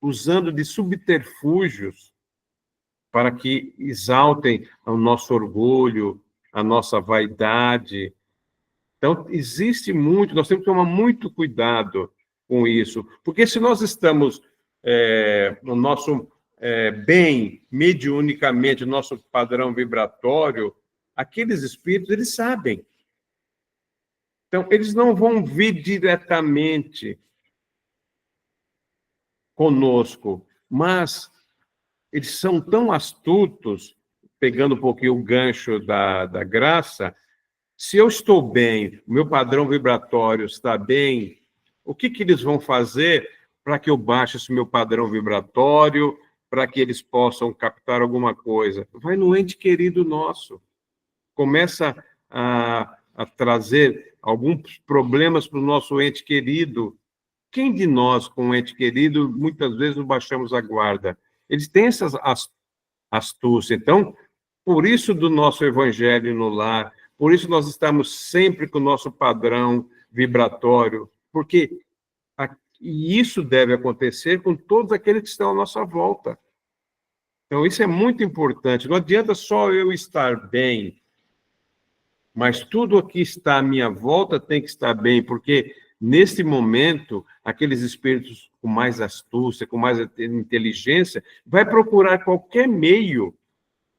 usando de subterfúgios para que exaltem o nosso orgulho, a nossa vaidade. Então, existe muito, nós temos que tomar muito cuidado com isso, porque se nós estamos no nosso bem, mediunicamente, no nosso padrão vibratório, aqueles espíritos, eles sabem. Então, eles não vão vir diretamente conosco, mas eles são tão astutos, pegando um pouquinho o gancho da Graça, se eu estou bem, o meu padrão vibratório está bem, o que eles vão fazer para que eu baixe esse meu padrão vibratório, para que eles possam captar alguma coisa? Vai no ente querido nosso. Começa a trazer alguns problemas para o nosso ente querido. Quem de nós, com um ente querido, muitas vezes não baixamos a guarda? Eles têm essas astúcias. Então, por isso do nosso evangelho no lar, por isso nós estamos sempre com o nosso padrão vibratório, porque e isso deve acontecer com todos aqueles que estão à nossa volta. Então, isso é muito importante. Não adianta só eu estar bem, mas tudo o que está à minha volta tem que estar bem, porque, nesse momento, aqueles espíritos com mais astúcia, com mais inteligência, vai procurar qualquer meio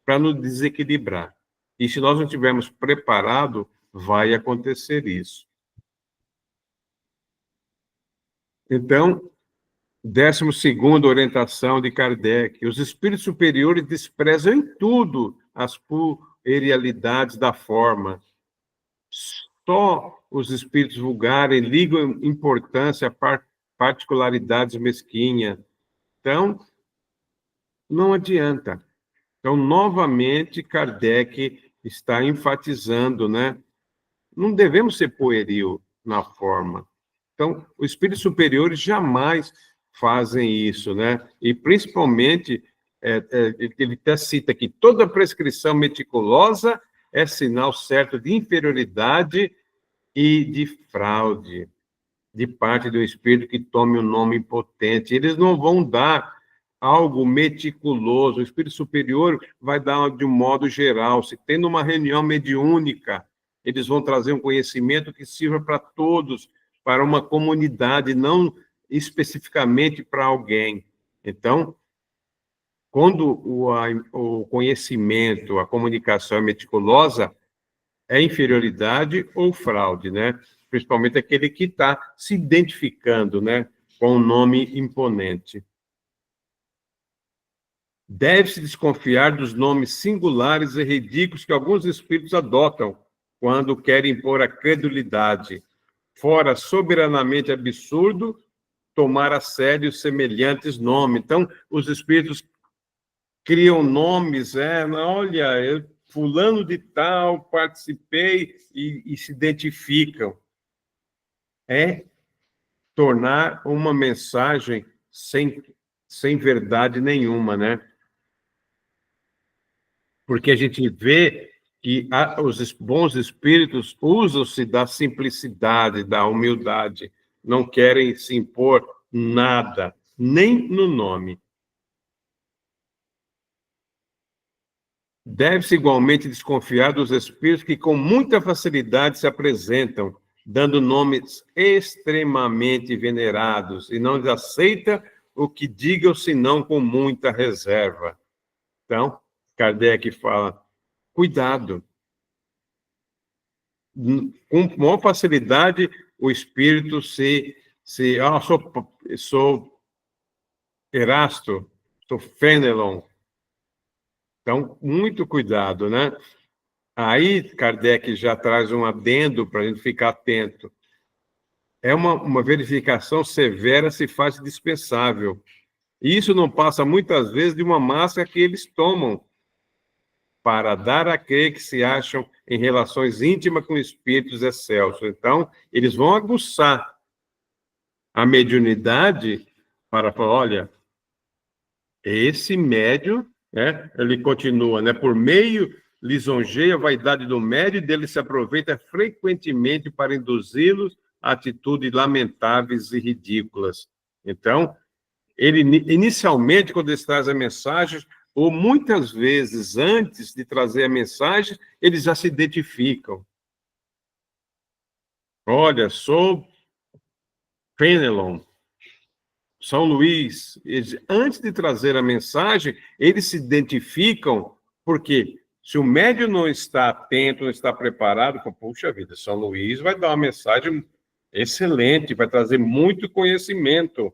para nos desequilibrar. E se nós não estivermos preparados, vai acontecer isso. Então, 12ª orientação de Kardec: os espíritos superiores desprezam em tudo as puerilidades da forma. Só os espíritos vulgares ligam importância a particularidades mesquinhas. Então, não adianta. Então, novamente, Kardec está enfatizando, né? Não devemos ser pueril na forma. Então, os espíritos superiores jamais fazem isso, né? E, principalmente, ele até cita que toda prescrição meticulosa é sinal certo de inferioridade e de fraude de parte do espírito que tome um nome impotente. Eles não vão dar algo meticuloso. O espírito superior vai dar de um modo geral. Se tendo uma reunião mediúnica, eles vão trazer um conhecimento que sirva para todos, para uma comunidade, não especificamente para alguém. Então, quando o conhecimento, a comunicação é meticulosa, é inferioridade ou fraude, né? Principalmente aquele que está se identificando, né, com um nome imponente. Deve-se desconfiar dos nomes singulares e ridículos que alguns espíritos adotam quando querem impor a credulidade. Fora soberanamente absurdo tomar a sério semelhantes nomes. Então, os espíritos criam nomes, olha, fulano de tal, participei, e se identificam. É tornar uma mensagem sem verdade nenhuma, né? Porque a gente vê que os bons espíritos usam-se da simplicidade, da humildade, não querem se impor nada, nem no nome. Deve-se igualmente desconfiar dos espíritos que com muita facilidade se apresentam, dando nomes extremamente venerados, e não aceita o que digam, senão com muita reserva. Então, Kardec fala, cuidado. Com maior facilidade, o espírito sou Erasto, sou Fenelon. Então, muito cuidado, né? Aí, Kardec já traz um adendo para a gente ficar atento. É uma verificação severa se faz dispensável. E isso não passa, muitas vezes, de uma máscara que eles tomam para dar a crer que se acham em relações íntimas com espíritos excelsos. Então, eles vão aguçar a mediunidade para falar, olha, esse médium, né, ele continua, né, por meio lisonjeia a vaidade do médium, e dele se aproveita frequentemente para induzi-los a atitudes lamentáveis e ridículas. Então, ele inicialmente, quando eles trazem a mensagem, ou muitas vezes antes de trazer a mensagem, eles já se identificam. Olha, sou Fenelon, São Luís. Antes de trazer a mensagem, eles se identificam, porque se o médium não está atento, não está preparado, puxa vida, São Luís vai dar uma mensagem excelente, vai trazer muito conhecimento.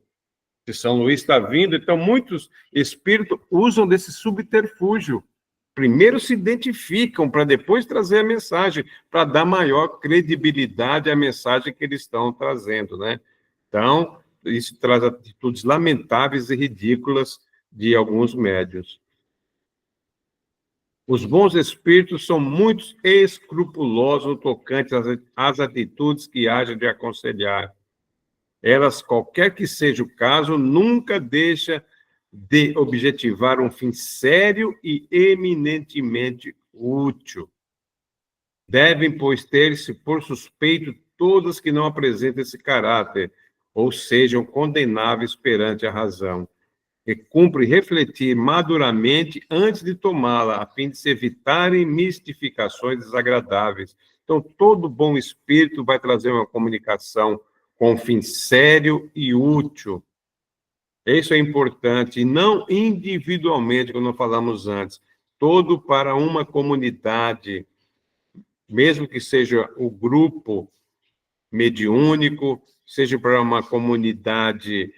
Se São Luís está vindo, então muitos espíritos usam desse subterfúgio. Primeiro se identificam para depois trazer a mensagem, para dar maior credibilidade à mensagem que eles estão trazendo, né? Então, isso traz atitudes lamentáveis e ridículas de alguns médiuns. Os bons espíritos são muito escrupulosos no tocante às atitudes que hajam de aconselhar. Elas, qualquer que seja o caso, nunca deixa de objetivar um fim sério e eminentemente útil. Devem, pois, ter-se por suspeito todas que não apresentem esse caráter, ou sejam condenáveis perante a razão. E cumpre refletir maduramente antes de tomá-la, a fim de se evitarem mistificações desagradáveis. Então, todo bom espírito vai trazer uma comunicação com um fim sério e útil. Isso é importante, e não individualmente, como nós falamos antes, todo para uma comunidade, mesmo que seja o grupo mediúnico, seja para uma comunidade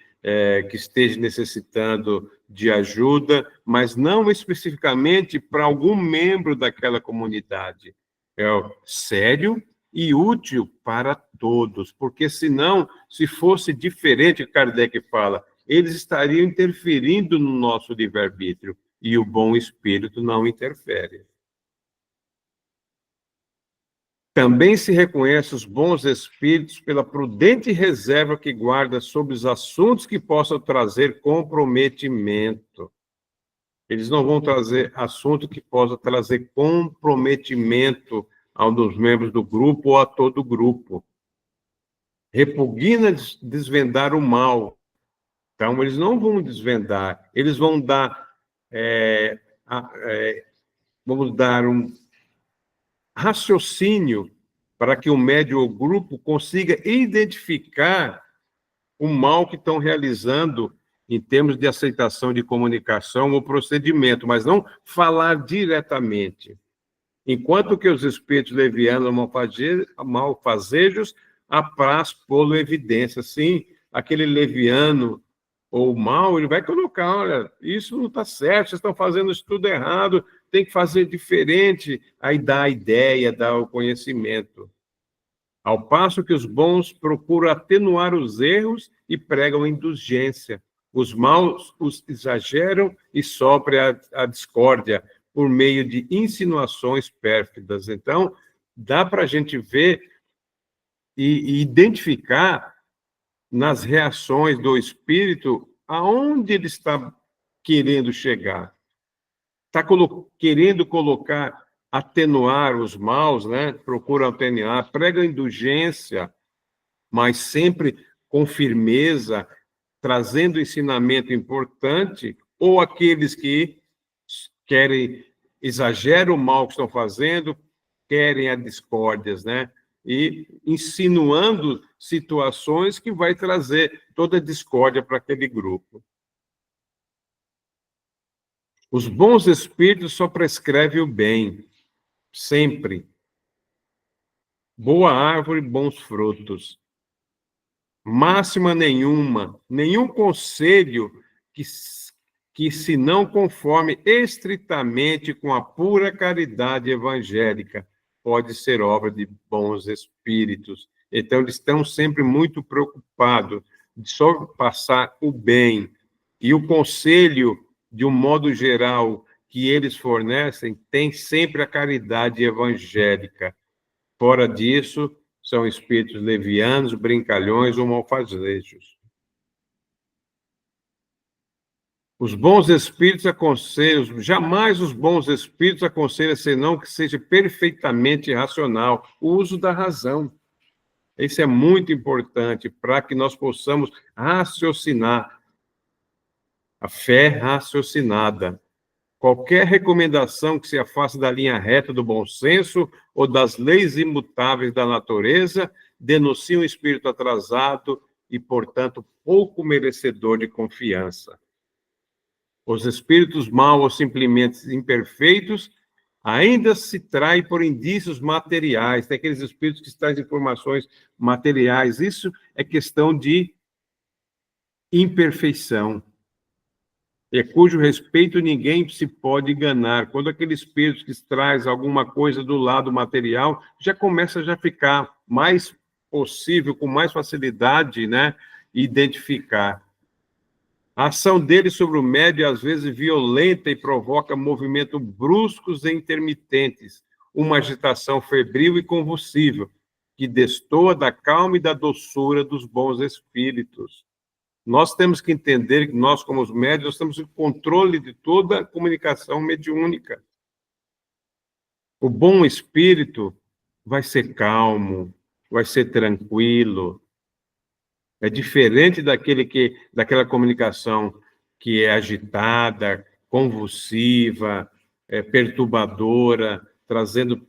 que esteja necessitando de ajuda, mas não especificamente para algum membro daquela comunidade. É sério e útil para todos, porque senão, se fosse diferente, Kardec fala, eles estariam interferindo no nosso livre-arbítrio, e o bom espírito não interfere. Também se reconhece os bons espíritos pela prudente reserva que guarda sobre os assuntos que possam trazer comprometimento. Eles não vão trazer assunto que possa trazer comprometimento a um dos membros do grupo ou a todo o grupo. Repugna desvendar o mal. Então, eles não vão desvendar, eles vão dar, vamos dar um raciocínio para que o médium ou grupo consiga identificar o mal que estão realizando em termos de aceitação de comunicação ou procedimento, mas não falar diretamente. Enquanto que os espíritos levianos malfazejos apraz pô-lo evidência. Sim, aquele leviano ou mal, ele vai colocar, olha, isso não está certo, vocês estão fazendo isso tudo errado, tem que fazer diferente, aí dá a ideia, dá o conhecimento. Ao passo que os bons procuram atenuar os erros e pregam indulgência. Os maus os exageram e soprem a discórdia por meio de insinuações pérfidas. Então, dá para a gente ver e identificar nas reações do espírito aonde ele está querendo chegar. Está querendo colocar, atenuar os maus, né? Procura atenuar, prega indulgência, mas sempre com firmeza, trazendo ensinamento importante, ou aqueles que querem, exageram o mal que estão fazendo, querem a discórdias, né? E insinuando situações que vai trazer toda a discórdia para aquele grupo. Os bons espíritos só prescrevem o bem, sempre. Boa árvore, bons frutos. Máxima nenhuma, nenhum conselho que se não conforme estritamente com a pura caridade evangélica, pode ser obra de bons espíritos. Então, eles estão sempre muito preocupados de só passar o bem. E o conselho, de um modo geral, que eles fornecem, tem sempre a caridade evangélica. Fora disso, são espíritos levianos, brincalhões ou malfazejos. Os bons espíritos aconselham, jamais os bons espíritos aconselham senão que seja perfeitamente racional, o uso da razão. Isso é muito importante para que nós possamos raciocinar. A fé raciocinada. Qualquer recomendação que se afaste da linha reta do bom senso ou das leis imutáveis da natureza denuncia um espírito atrasado e, portanto, pouco merecedor de confiança. Os espíritos maus ou simplesmente imperfeitos ainda se traem por indícios materiais. Tem aqueles espíritos que trazem informações materiais. Isso é questão de imperfeição. E cujo respeito ninguém se pode enganar. Quando aquele espírito que traz alguma coisa do lado material, já começa a ficar mais possível, com mais facilidade, né, identificar. A ação dele sobre o médium é, às vezes, violenta e provoca movimentos bruscos e intermitentes, uma agitação febril e convulsiva, que destoa da calma e da doçura dos bons espíritos. Nós temos que entender que nós, como os médiuns, temos o controle de toda a comunicação mediúnica. O bom espírito vai ser calmo, vai ser tranquilo. É diferente daquela comunicação que é agitada, convulsiva, perturbadora, trazendo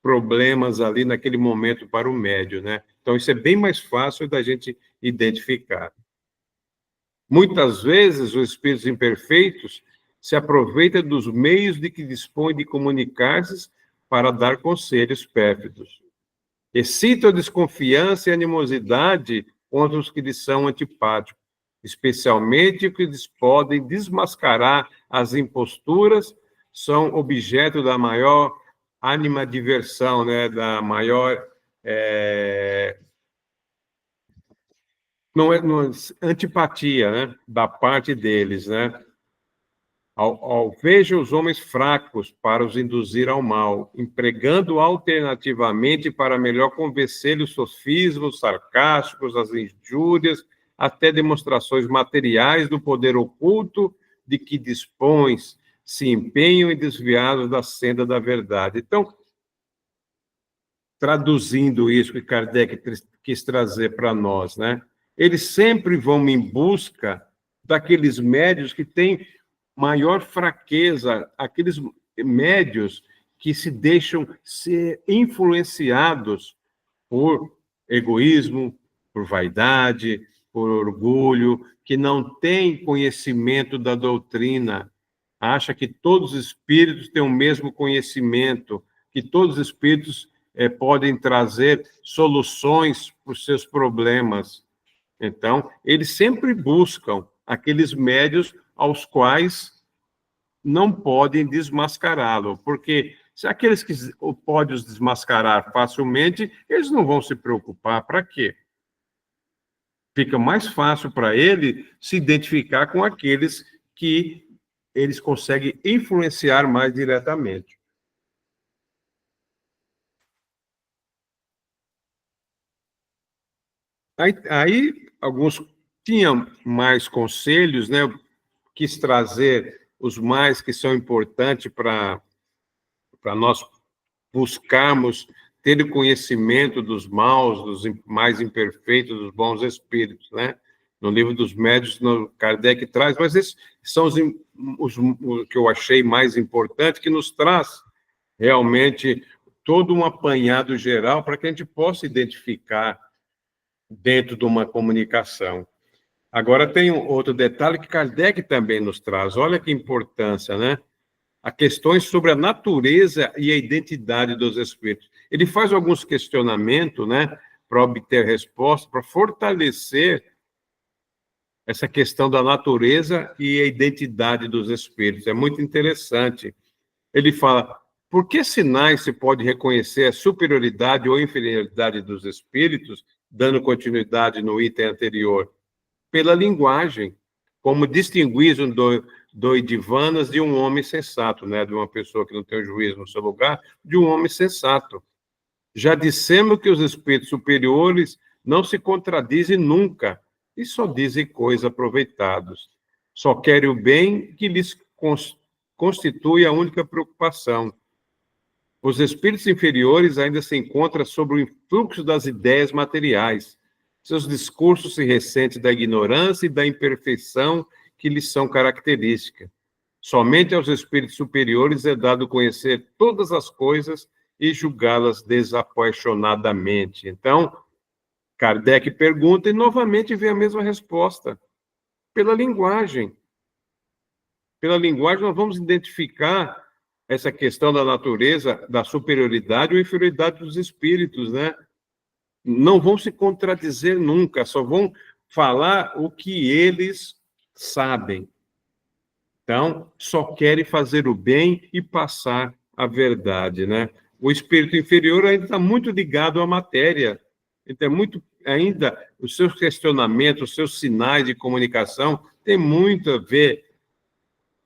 problemas ali naquele momento para o médium, né? Então, isso é bem mais fácil da gente identificar. Muitas vezes, os espíritos imperfeitos se aproveitam dos meios de que dispõem de comunicar-se para dar conselhos pérfidos. Excitam a desconfiança e animosidade contra os que lhes são antipáticos, especialmente os que lhes podem desmascarar as imposturas, são objeto da maior animadversão, né, da maior antipatia, né, da parte deles, né? Veja os homens fracos para os induzir ao mal, empregando alternativamente para melhor convencer-lhe os sofismas sarcásticos, as injúrias, até demonstrações materiais do poder oculto de que dispões, se empenham em desviá-los da senda da verdade. Então, traduzindo isso que Kardec quis trazer para nós, né? Eles sempre vão em busca daqueles médios que têm maior fraqueza, aqueles médios que se deixam ser influenciados por egoísmo, por vaidade, por orgulho, que não têm conhecimento da doutrina, acha que todos os espíritos têm o mesmo conhecimento, que todos os espíritos podem trazer soluções para os seus problemas. Então, eles sempre buscam aqueles médios aos quais não podem desmascará-lo, porque se aqueles que podem os desmascarar facilmente, eles não vão se preocupar. Para quê? Fica mais fácil para ele se identificar com aqueles que eles conseguem influenciar mais diretamente. Aí alguns tinham mais conselhos, né? Eu quis trazer os mais que são importantes para nós buscarmos ter o conhecimento dos maus, dos mais imperfeitos, dos bons espíritos, né? No livro dos médiuns, Kardec traz, mas esses são os que eu achei mais importantes, que nos traz realmente todo um apanhado geral para que a gente possa identificar dentro de uma comunicação. Agora, tem um outro detalhe que Kardec também nos traz. Olha que importância, né? A questões sobre a natureza e a identidade dos espíritos. Ele faz alguns questionamentos, né, para obter resposta, para fortalecer essa questão da natureza e a identidade dos espíritos. É muito interessante. Ele fala, por que sinais se pode reconhecer a superioridade ou inferioridade dos espíritos, dando continuidade no item anterior? Pela linguagem, como distinguir um doidivanas de um homem sensato, né? De uma pessoa que não tem o juízo no seu lugar, de um homem sensato. Já dissemos que os espíritos superiores não se contradizem nunca e só dizem coisas aproveitadas. Só querem o bem que lhes constitui a única preocupação. Os espíritos inferiores ainda se encontram sob o influxo das ideias materiais. Seus discursos se ressentem da ignorância e da imperfeição que lhes são características. Somente aos espíritos superiores é dado conhecer todas as coisas e julgá-las desapaixonadamente. Então, Kardec pergunta e novamente vem a mesma resposta. Pela linguagem. Pela linguagem nós vamos identificar essa questão da natureza, da superioridade ou inferioridade dos espíritos, né? Não vão se contradizer nunca, só vão falar o que eles sabem. Então, só querem fazer o bem e passar a verdade, né? O espírito inferior ainda está muito ligado à matéria. Então, ainda os seus questionamentos, os seus sinais de comunicação têm muito a ver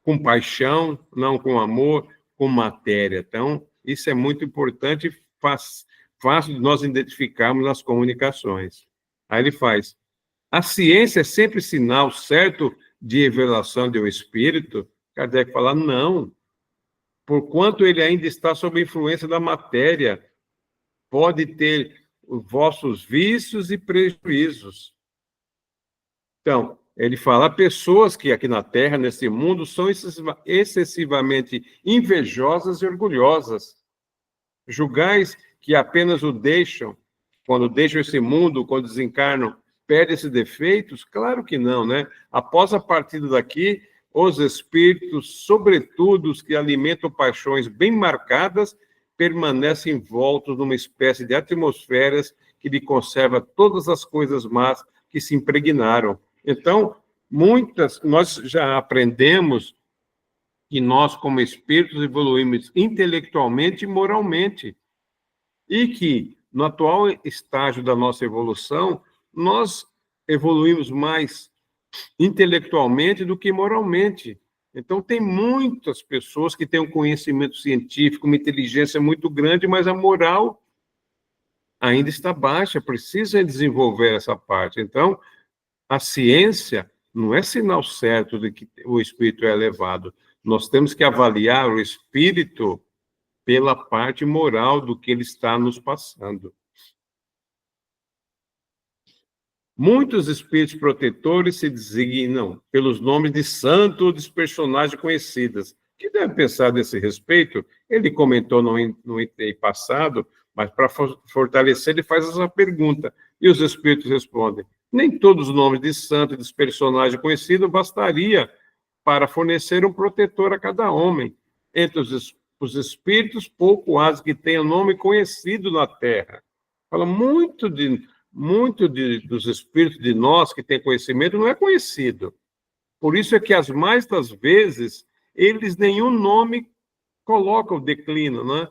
com paixão, não com amor, com matéria. Então, isso é muito importante, fácil de nós identificarmos nas comunicações. Aí ele faz, a ciência é sempre sinal certo de revelação de um espírito? Kardec fala, não. Porquanto ele ainda está sob a influência da matéria, pode ter os vossos vícios e prejuízos. Então, ele fala, pessoas que aqui na Terra, nesse mundo, são excessivamente invejosas e orgulhosas. Julgais que apenas o deixam, quando deixam esse mundo, quando desencarnam, perdem esses defeitos? Claro que não, né? Após a partida daqui, os espíritos, sobretudo os que alimentam paixões bem marcadas, permanecem envoltos numa espécie de atmosferas que lhe conserva todas as coisas más que se impregnaram. Então, nós já aprendemos que nós, como espíritos, evoluímos intelectualmente e moralmente, e que, no atual estágio da nossa evolução, nós evoluímos mais intelectualmente do que moralmente. Então, tem muitas pessoas que têm um conhecimento científico, uma inteligência muito grande, mas a moral ainda está baixa, precisa desenvolver essa parte. Então, a ciência não é sinal certo de que o espírito é elevado. Nós temos que avaliar o espírito pela parte moral do que ele está nos passando. Muitos espíritos protetores se designam pelos nomes de santos ou de personagens conhecidas. O que deve pensar desse respeito? Ele comentou no item passado, mas para fortalecer, ele faz essa pergunta. E os espíritos respondem: nem todos os nomes de santos e de personagens conhecidos bastaria para fornecer um protetor a cada homem. Entre os espíritos, pouco há que tenham nome conhecido na Terra. Fala muito dos espíritos de nós que têm conhecimento não é conhecido. Por isso é que, as mais das vezes, eles nenhum nome colocam, declinam, né?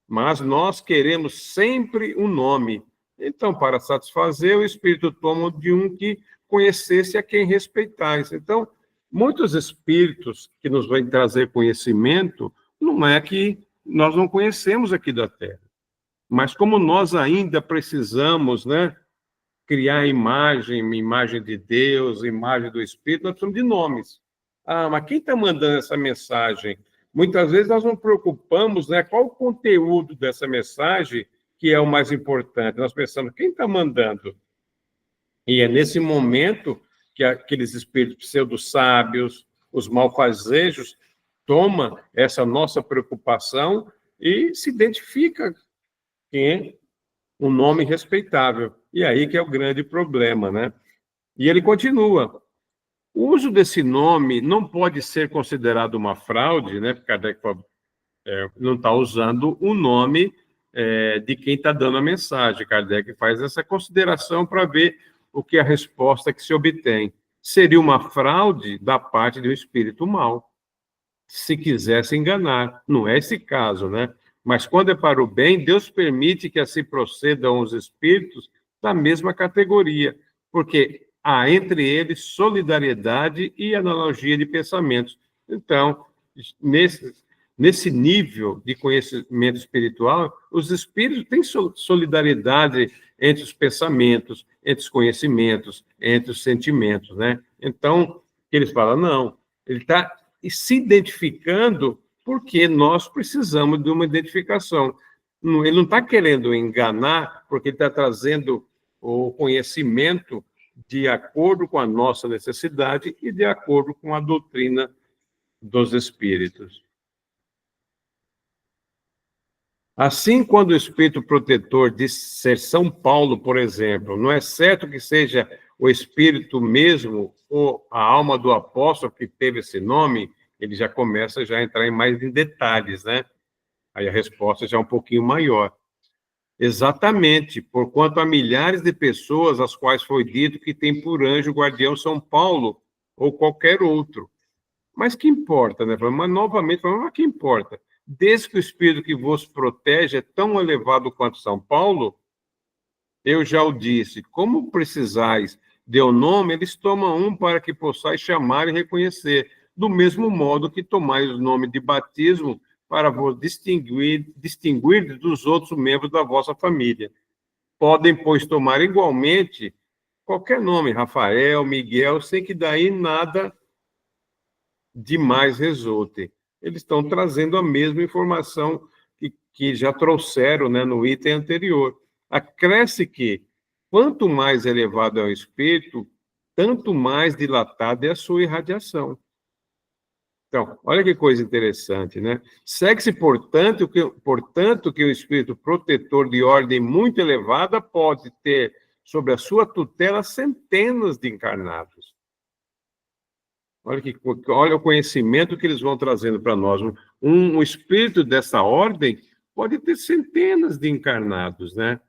Mas nós queremos sempre um nome. Então, para satisfazer, o espírito toma de um que conhecesse a quem respeitais. Então, muitos espíritos que nos vêm trazer conhecimento, não é que nós não conhecemos aqui da Terra. Mas como nós ainda precisamos, né, criar imagem de Deus, imagem do Espírito, nós precisamos de nomes. Ah, mas quem está mandando essa mensagem? Muitas vezes nós não preocupamos, né, qual o conteúdo dessa mensagem que é o mais importante. Nós pensamos, quem está mandando? E é nesse momento que aqueles espíritos pseudo-sábios, os malfazejos, tomam essa nossa preocupação e se identifica em um nome respeitável. E aí que é o grande problema, né? E ele continua. O uso desse nome não pode ser considerado uma fraude, né? Porque Kardec não está usando o nome de quem está dando a mensagem. Kardec faz essa consideração para ver o que é a resposta que se obtém. Seria uma fraude da parte de um espírito mau, se quisesse enganar. Não é esse caso, né? Mas quando é para o bem, Deus permite que assim procedam os espíritos da mesma categoria, porque há entre eles solidariedade e analogia de pensamentos. Então, nesse nível de conhecimento espiritual, os espíritos têm solidariedade entre os pensamentos, entre os conhecimentos, entre os sentimentos, né? Então, eles falam, não, ele está se identificando porque nós precisamos de uma identificação. Ele não está querendo enganar, porque ele está trazendo o conhecimento de acordo com a nossa necessidade e de acordo com a doutrina dos espíritos. Assim, quando o espírito protetor diz ser São Paulo, por exemplo, não é certo que seja o espírito mesmo ou a alma do apóstolo que teve esse nome? Ele já começa a entrar mais em detalhes, né? Aí a resposta já é um pouquinho maior. Exatamente, porquanto há milhares de pessoas às quais foi dito que tem por anjo guardião São Paulo ou qualquer outro. Mas que importa, né? Mas novamente, mas que importa? Desde que o espírito que vos protege é tão elevado quanto São Paulo, eu já o disse, como precisais de um nome, eles tomam um para que possais chamar e reconhecer, do mesmo modo que tomais o nome de batismo para vos distinguir dos outros membros da vossa família. Podem, pois, tomar igualmente qualquer nome, Rafael, Miguel, sem que daí nada demais resulte. Eles estão trazendo a mesma informação que já trouxeram, né, no item anterior. Acresce que, quanto mais elevado é o espírito, tanto mais dilatada é a sua irradiação. Então, olha que coisa interessante, né? Segue-se, portanto, que o espírito protetor de ordem muito elevada pode ter sobre a sua tutela centenas de encarnados. Olha o conhecimento que eles vão trazendo para nós. Um espírito dessa ordem pode ter centenas de encarnados, né?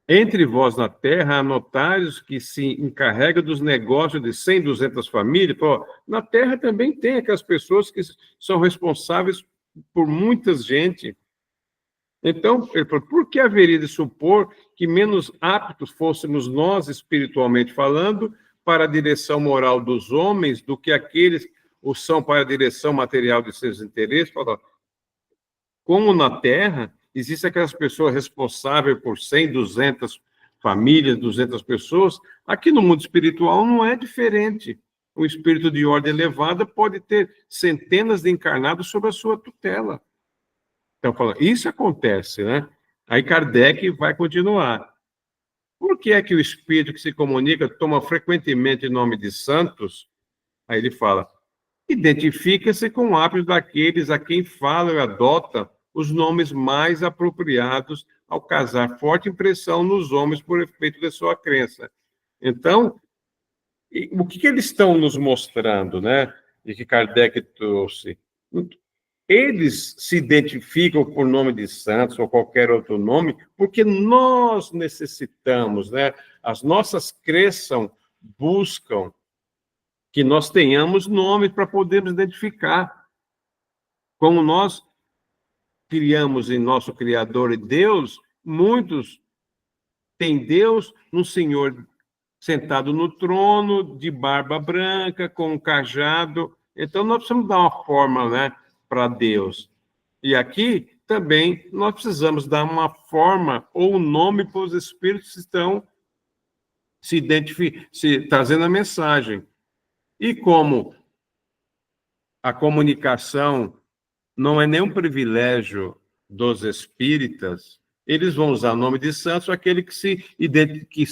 Entre vós na terra há notários que se encarregam dos negócios de 100, 200 famílias. Pô, na terra também tem aquelas pessoas que são responsáveis por muita gente. Então, ele falou, por que haveria de supor que menos aptos fôssemos nós, espiritualmente falando, para a direção moral dos homens do que aqueles o são para a direção material de seus interesses? Falou, como na terra existem aquelas pessoas responsáveis por 100, 200 famílias, 200 pessoas, aqui no mundo espiritual não é diferente. Um espírito de ordem elevada pode ter centenas de encarnados sob a sua tutela. Então, falando, isso acontece, né? Aí Kardec vai continuar. Por que é que o espírito que se comunica toma frequentemente nome de santos? Aí ele fala, identifica-se com hábitos daqueles a quem fala e adota os nomes mais apropriados ao causar forte impressão nos homens por efeito de sua crença. Então, o que eles estão nos mostrando, né? E que Kardec trouxe? Eles se identificam por nome de santos ou qualquer outro nome porque nós necessitamos, né? As nossas crenças buscam que nós tenhamos nomes para podermos identificar. Como nós criamos em nosso Criador e Deus, muitos têm Deus no Senhor sentado no trono, de barba branca, com um cajado. Então, nós precisamos dar uma forma, né, para Deus. E aqui também nós precisamos dar uma forma ou um nome para os espíritos que estão trazendo a mensagem. E como a comunicação não é nenhum privilégio dos espíritas, eles vão usar o nome de santos, aquele que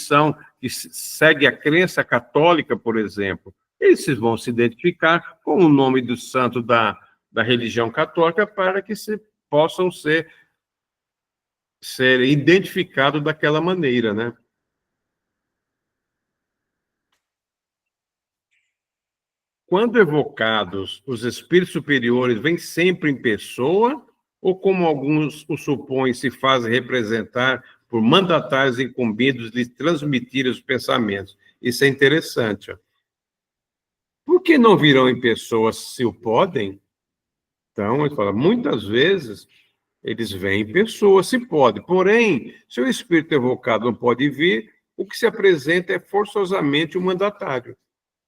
segue a crença católica, por exemplo. Eles vão se identificar com o nome do santo da religião católica para que possam ser identificados daquela maneira, né? Quando evocados, os espíritos superiores vêm sempre em pessoa, ou como alguns o supõem, se fazem representar por mandatários incumbidos de transmitir os pensamentos? Isso é interessante. Ó. Por que não virão em pessoas se o podem? Então, ele fala, muitas vezes eles vêm em pessoa, se pode. Porém, se o espírito evocado não pode vir, o que se apresenta é forçosamente o mandatário.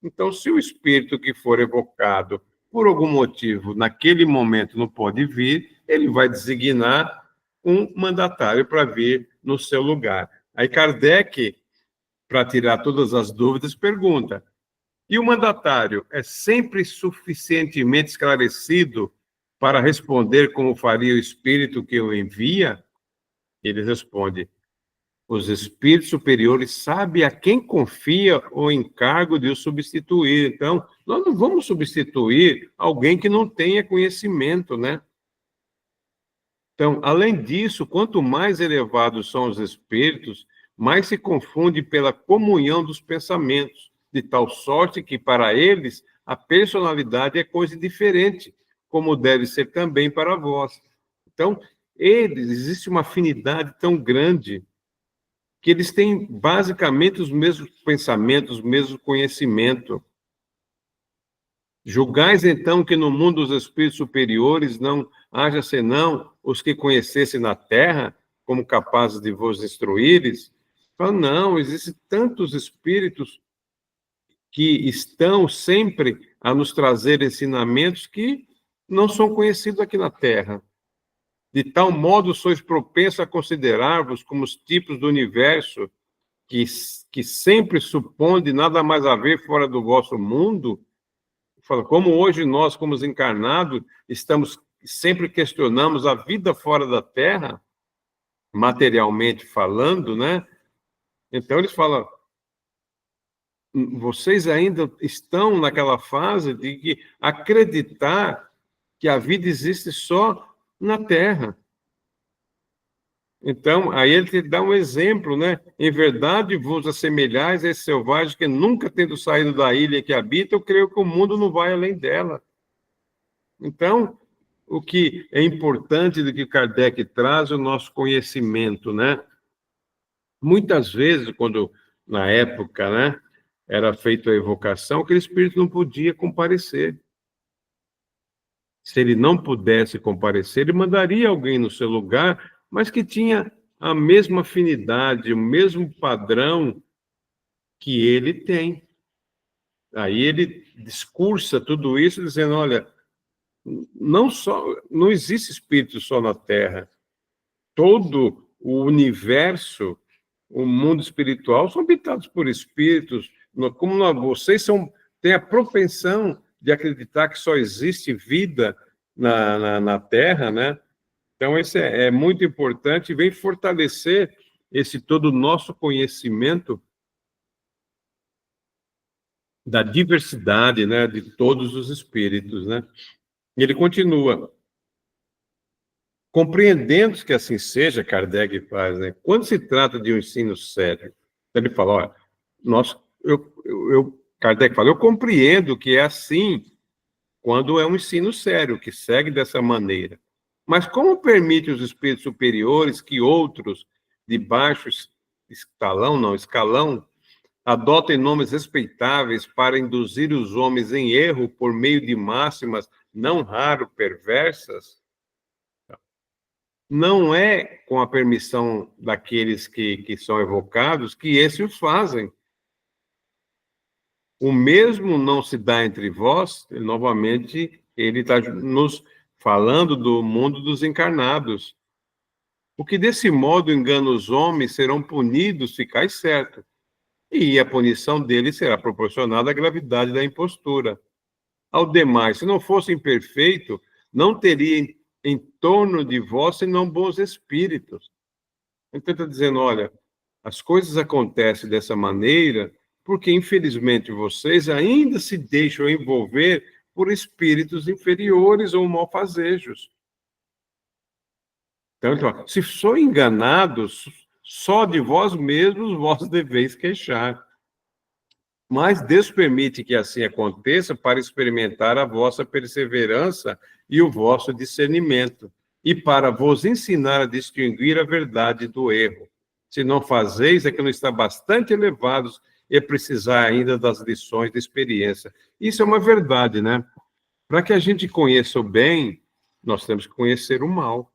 Então, se o espírito que for evocado, por algum motivo, naquele momento não pode vir, ele vai designar um mandatário para vir no seu lugar. Aí Kardec, para tirar todas as dúvidas, pergunta, e o mandatário é sempre suficientemente esclarecido para responder como faria o espírito que o envia? Ele responde, os espíritos superiores sabem a quem confia o encargo de o substituir. Então, nós não vamos substituir alguém que não tenha conhecimento, né? Então, além disso, quanto mais elevados são os espíritos, mais se confunde pela comunhão dos pensamentos, de tal sorte que, para eles, a personalidade é coisa diferente, como deve ser também para vós. Então, existe uma afinidade tão grande que eles têm basicamente os mesmos pensamentos, o mesmo conhecimento. Julgais, então, que no mundo dos espíritos superiores não haja senão os que conhecessem na terra, como capazes de vos instruíres? Fala, não, existem tantos espíritos que estão sempre a nos trazer ensinamentos que não são conhecidos aqui na terra. De tal modo, sois propensos a considerar-vos como os tipos do universo que sempre supõe de nada mais haver fora do vosso mundo. Fala, como hoje nós, como os encarnados, sempre questionamos a vida fora da Terra, materialmente falando, né? Então, eles falam, vocês ainda estão naquela fase de que acreditar que a vida existe só na Terra. Então, aí ele te dá um exemplo, né? Em verdade, vos assemelhais a esse selvagem que nunca tendo saído da ilha que habita, eu creio que o mundo não vai além dela. Então, o que é importante do que Kardec traz, o nosso conhecimento, né? Muitas vezes, quando, na época, né, era feita a evocação, aquele espírito não podia comparecer. Se ele não pudesse comparecer, ele mandaria alguém no seu lugar, mas que tinha a mesma afinidade, o mesmo padrão que ele tem. Aí ele discursa tudo isso dizendo, olha, não existe espírito só na Terra. Todo o universo, o mundo espiritual, são habitados por espíritos. Como vocês têm a propensão de acreditar que só existe vida na Terra, né? Então, isso é muito importante e vem fortalecer esse todo o nosso conhecimento da diversidade, né, de todos os espíritos, né? E ele continua, compreendendo que assim seja, Kardec faz, né? Quando se trata de um ensino sério, ele fala, olha, Kardec fala, eu compreendo que é assim quando é um ensino sério, que segue dessa maneira. Mas como permite os espíritos superiores que outros de baixo escalão, adotem nomes respeitáveis para induzir os homens em erro por meio de máximas não raro perversas? Não é com a permissão daqueles que são evocados que esses o fazem. O mesmo não se dá entre vós, novamente, ele está nos falando do mundo dos encarnados. Porque desse modo engana os homens, serão punidos, ficai certo. E a punição deles será proporcionada à gravidade da impostura. Ao demais, se não fosse imperfeito, não teria em torno de vós senão bons espíritos. Então está dizendo, olha, as coisas acontecem dessa maneira porque, infelizmente, vocês ainda se deixam envolver por espíritos inferiores ou malfazejos. Então, se sou enganados, só de vós mesmos vós deveis queixar. Mas Deus permite que assim aconteça para experimentar a vossa perseverança e o vosso discernimento, e para vos ensinar a distinguir a verdade do erro. Se não fazeis, é que não está bastante elevados e precisar ainda das lições de experiência. Isso é uma verdade, né? Para que a gente conheça o bem, nós temos que conhecer o mal.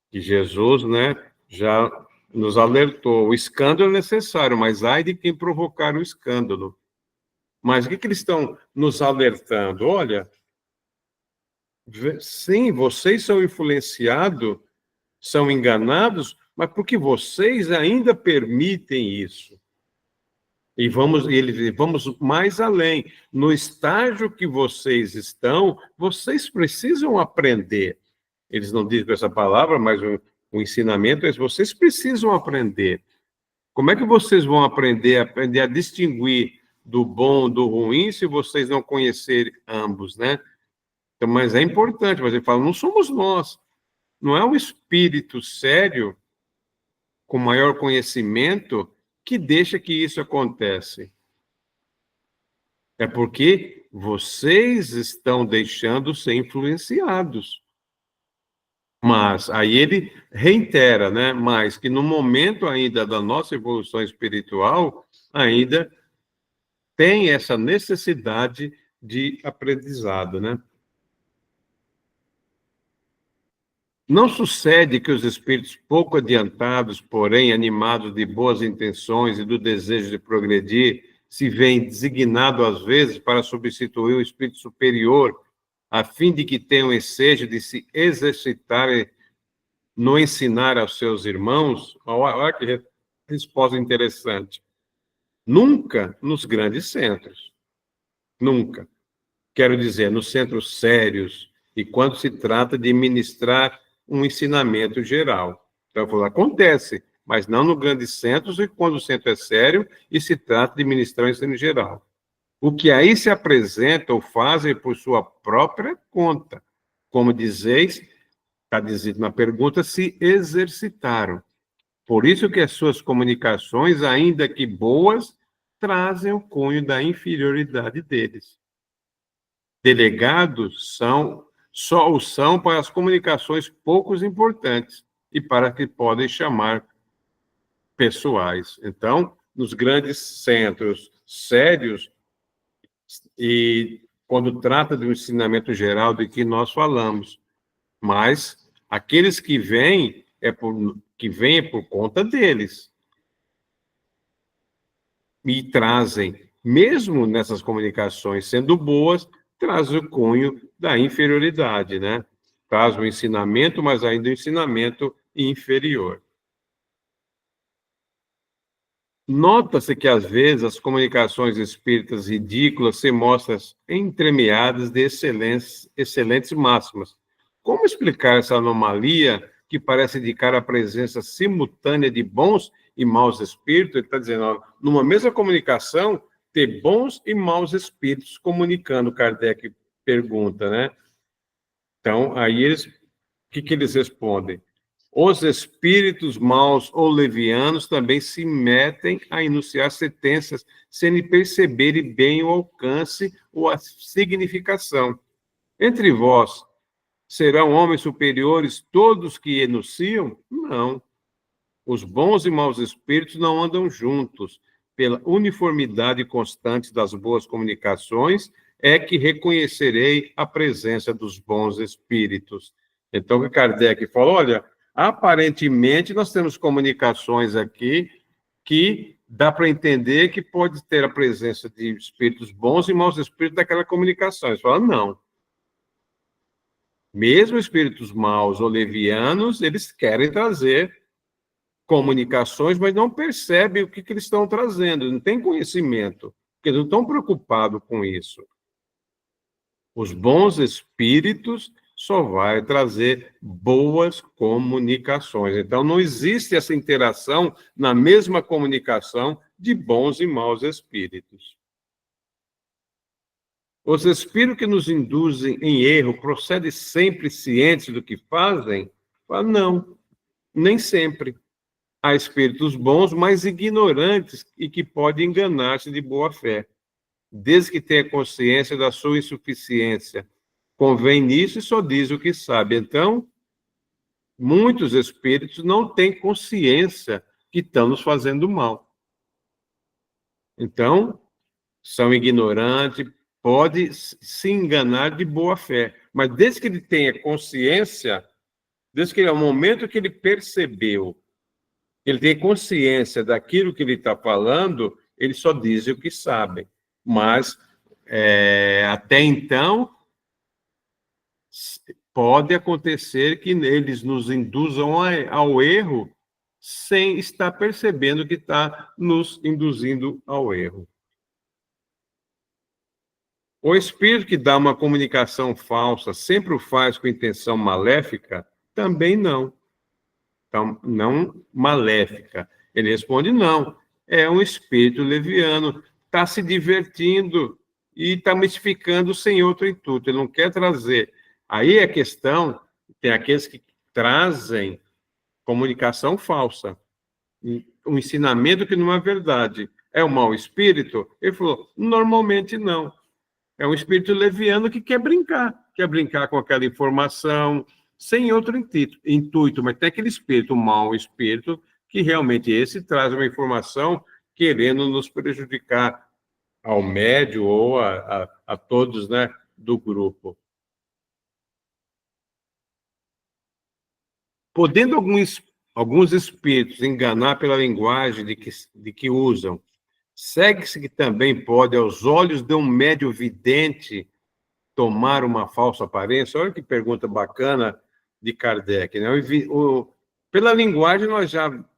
Que Jesus, né, já nos alertou. O escândalo é necessário, mas ai de quem provocar o escândalo. Mas o que eles estão nos alertando? Olha, sim, vocês são influenciados, são enganados, mas porque vocês ainda permitem isso. E vamos mais além. No estágio que vocês estão, vocês precisam aprender. Eles não dizem essa palavra, mas o ensinamento é: vocês precisam aprender. Como é que vocês vão aprender a distinguir do bom do ruim se vocês não conhecerem ambos, né? Então, mas é importante, mas ele fala, não somos nós. Não é um espírito sério, com maior conhecimento, que deixa que isso aconteça. É porque vocês estão deixando ser influenciados. Mas aí ele reitera, né? Mas que no momento ainda da nossa evolução espiritual, ainda tem essa necessidade de aprendizado, né? Não sucede que os espíritos pouco adiantados, porém animados de boas intenções e do desejo de progredir, se veem designados às vezes para substituir o espírito superior, a fim de que tenham ensejo de se exercitarem no ensinar aos seus irmãos? Olha que resposta interessante. Nunca nos grandes centros. Nunca. Quero dizer, nos centros sérios, e quando se trata de ministrar um ensinamento geral. Então, acontece, mas não nos grandes centros, e quando o centro é sério e se trata de ministrar um ensino geral. O que aí se apresenta ou fazem por sua própria conta. Como dizeis, está dito na pergunta, se exercitaram. Por isso que as suas comunicações, ainda que boas, trazem o cunho da inferioridade deles. Delegados Só o são para as comunicações pouco importantes e para que podem chamar pessoais. Então, nos grandes centros sérios, e quando trata do ensinamento geral de que nós falamos, mas aqueles que vêm é por conta deles e trazem, mesmo nessas comunicações sendo boas, traz o cunho da inferioridade, né? Traz o ensinamento, mas ainda o ensinamento inferior. Nota-se que, às vezes, as comunicações espíritas ridículas se mostram entremeadas de excelentes máximas. Como explicar essa anomalia que parece indicar a presença simultânea de bons e maus espíritos? Ele está dizendo, ó, numa mesma comunicação, ter bons e maus espíritos comunicando, Kardec pergunta, né? Então, aí o que eles respondem? Os espíritos maus ou levianos também se metem a enunciar sentenças sem perceberem bem o alcance ou a significação. Entre vós, serão homens superiores todos que enunciam? Não. Os bons e maus espíritos não andam juntos. Pela uniformidade constante das boas comunicações é que reconhecerei a presença dos bons espíritos. Então, o Kardec falou, olha, aparentemente nós temos comunicações aqui que dá para entender que pode ter a presença de espíritos bons e maus espíritos daquela comunicação. Eles falam, não. Mesmo espíritos maus ou levianos, eles querem trazer comunicações, mas não percebem o que eles estão trazendo, não tem conhecimento, porque não estão preocupados com isso. Os bons espíritos só vai trazer boas comunicações. Então, não existe essa interação na mesma comunicação de bons e maus espíritos. Os espíritos que nos induzem em erro procedem sempre cientes do que fazem? Não, nem sempre. Há espíritos bons, mas ignorantes e que podem enganar-se de boa fé, desde que tenha consciência da sua insuficiência. Convém nisso e só diz o que sabe. Então, muitos espíritos não têm consciência que estão nos fazendo mal. Então, são ignorantes, pode se enganar de boa fé, mas desde que ele tenha consciência, desde que é o momento que ele percebeu, ele tem consciência daquilo que ele está falando, ele só diz o que sabe. Mas, até então, pode acontecer que eles nos induzam ao erro sem estar percebendo que está nos induzindo ao erro. O espírito que dá uma comunicação falsa sempre o faz com intenção maléfica? Também não. Então, não maléfica. Ele responde, não. É um espírito leviano, está se divertindo e está mistificando sem outro intuito. Ele não quer trazer. Aí a questão, tem aqueles que trazem comunicação falsa, um ensinamento que não é verdade. É um mau espírito? Ele falou, normalmente não. É um espírito leviano que quer brincar com aquela informação, sem outro intuito, mas tem aquele espírito, um mau espírito, que realmente esse traz uma informação querendo nos prejudicar ao médio ou a todos, né, do grupo. Podendo alguns espíritos enganar pela linguagem de que usam, segue-se que também pode, aos olhos de um médio vidente, tomar uma falsa aparência? Olha que pergunta bacana de Kardec, né? Pela linguagem,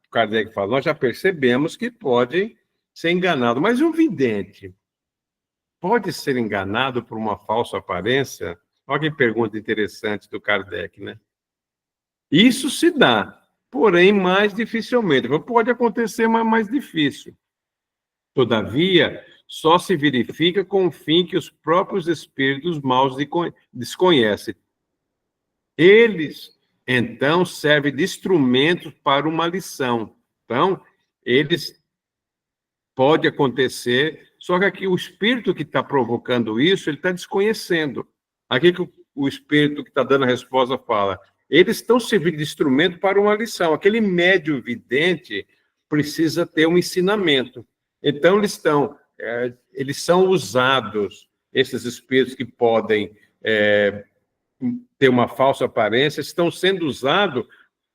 Kardec fala, nós já percebemos que pode ser enganado, mas um vidente pode ser enganado por uma falsa aparência? Olha que pergunta interessante do Kardec, né? Isso se dá, porém mais dificilmente. Pode acontecer, mas mais difícil. Todavia, só se verifica com o fim que os próprios espíritos maus desconhecem. Eles, então, servem de instrumento para uma lição. Então, pode acontecer, só que aqui o espírito que está provocando isso, ele está desconhecendo. Aqui que o espírito que está dando a resposta fala. Eles estão servindo de instrumento para uma lição. Aquele médium vidente precisa ter um ensinamento. Então, eles são usados, esses espíritos que podem ter uma falsa aparência, estão sendo usados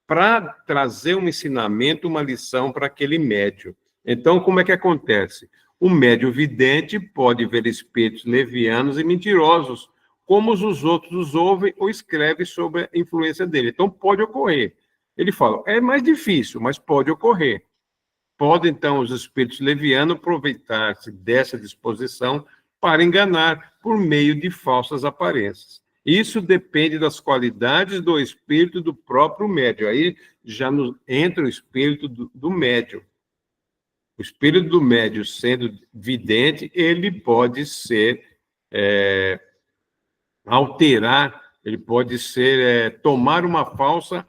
para trazer um ensinamento, uma lição para aquele médium. Então, como é que acontece? O médium vidente pode ver espíritos levianos e mentirosos, como os outros os ouvem ou escrevem sobre a influência dele. Então, pode ocorrer. Ele fala, é mais difícil, mas pode ocorrer. Pode, então, os espíritos levianos aproveitar-se dessa disposição para enganar por meio de falsas aparências. Isso depende das qualidades do espírito do próprio médium. Aí já entra o espírito do médium. O espírito do médium, sendo vidente, ele pode ser alterar, ele pode ser tomar uma falsa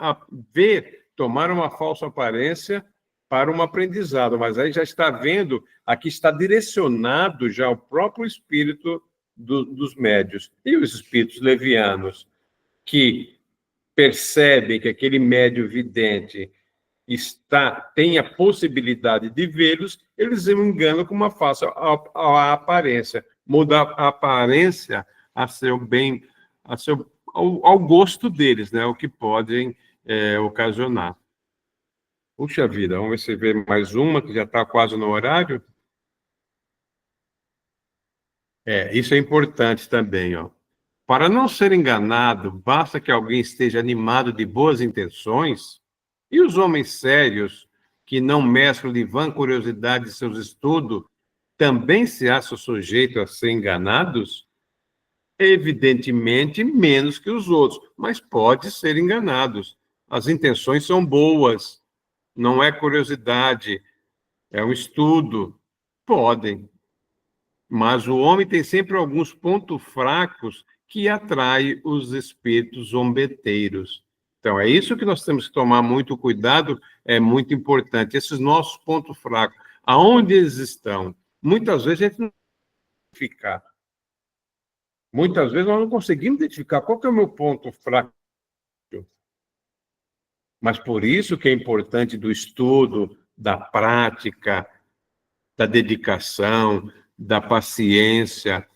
aparência para um aprendizado, mas aí já está vendo, aqui está direcionado já o próprio espírito dos médios. E os espíritos levianos, que percebem que aquele médio vidente tem a possibilidade de vê-los, eles o enganam com uma falsa aparência, muda a aparência ao gosto deles, né? O que podem ocasionar. Puxa vida, vamos ver se vê mais uma, que já está quase no horário. Isso é importante também, ó. Para não ser enganado, basta que alguém esteja animado de boas intenções, e os homens sérios, que não mesclam de vã curiosidade de seus estudos, também se acham sujeitos a ser enganados? Evidentemente, menos que os outros, mas pode ser enganados. As intenções são boas, não é curiosidade, é um estudo. Podem. Mas o homem tem sempre alguns pontos fracos que atraem os espíritos zombeteiros. Então, é isso que nós temos que tomar muito cuidado, é muito importante. Esses nossos pontos fracos, aonde eles estão? Muitas vezes a gente não identificar. Muitas vezes nós não conseguimos identificar qual que é o meu ponto fraco. Mas por isso que é importante do estudo, da prática, da dedicação, da paciência,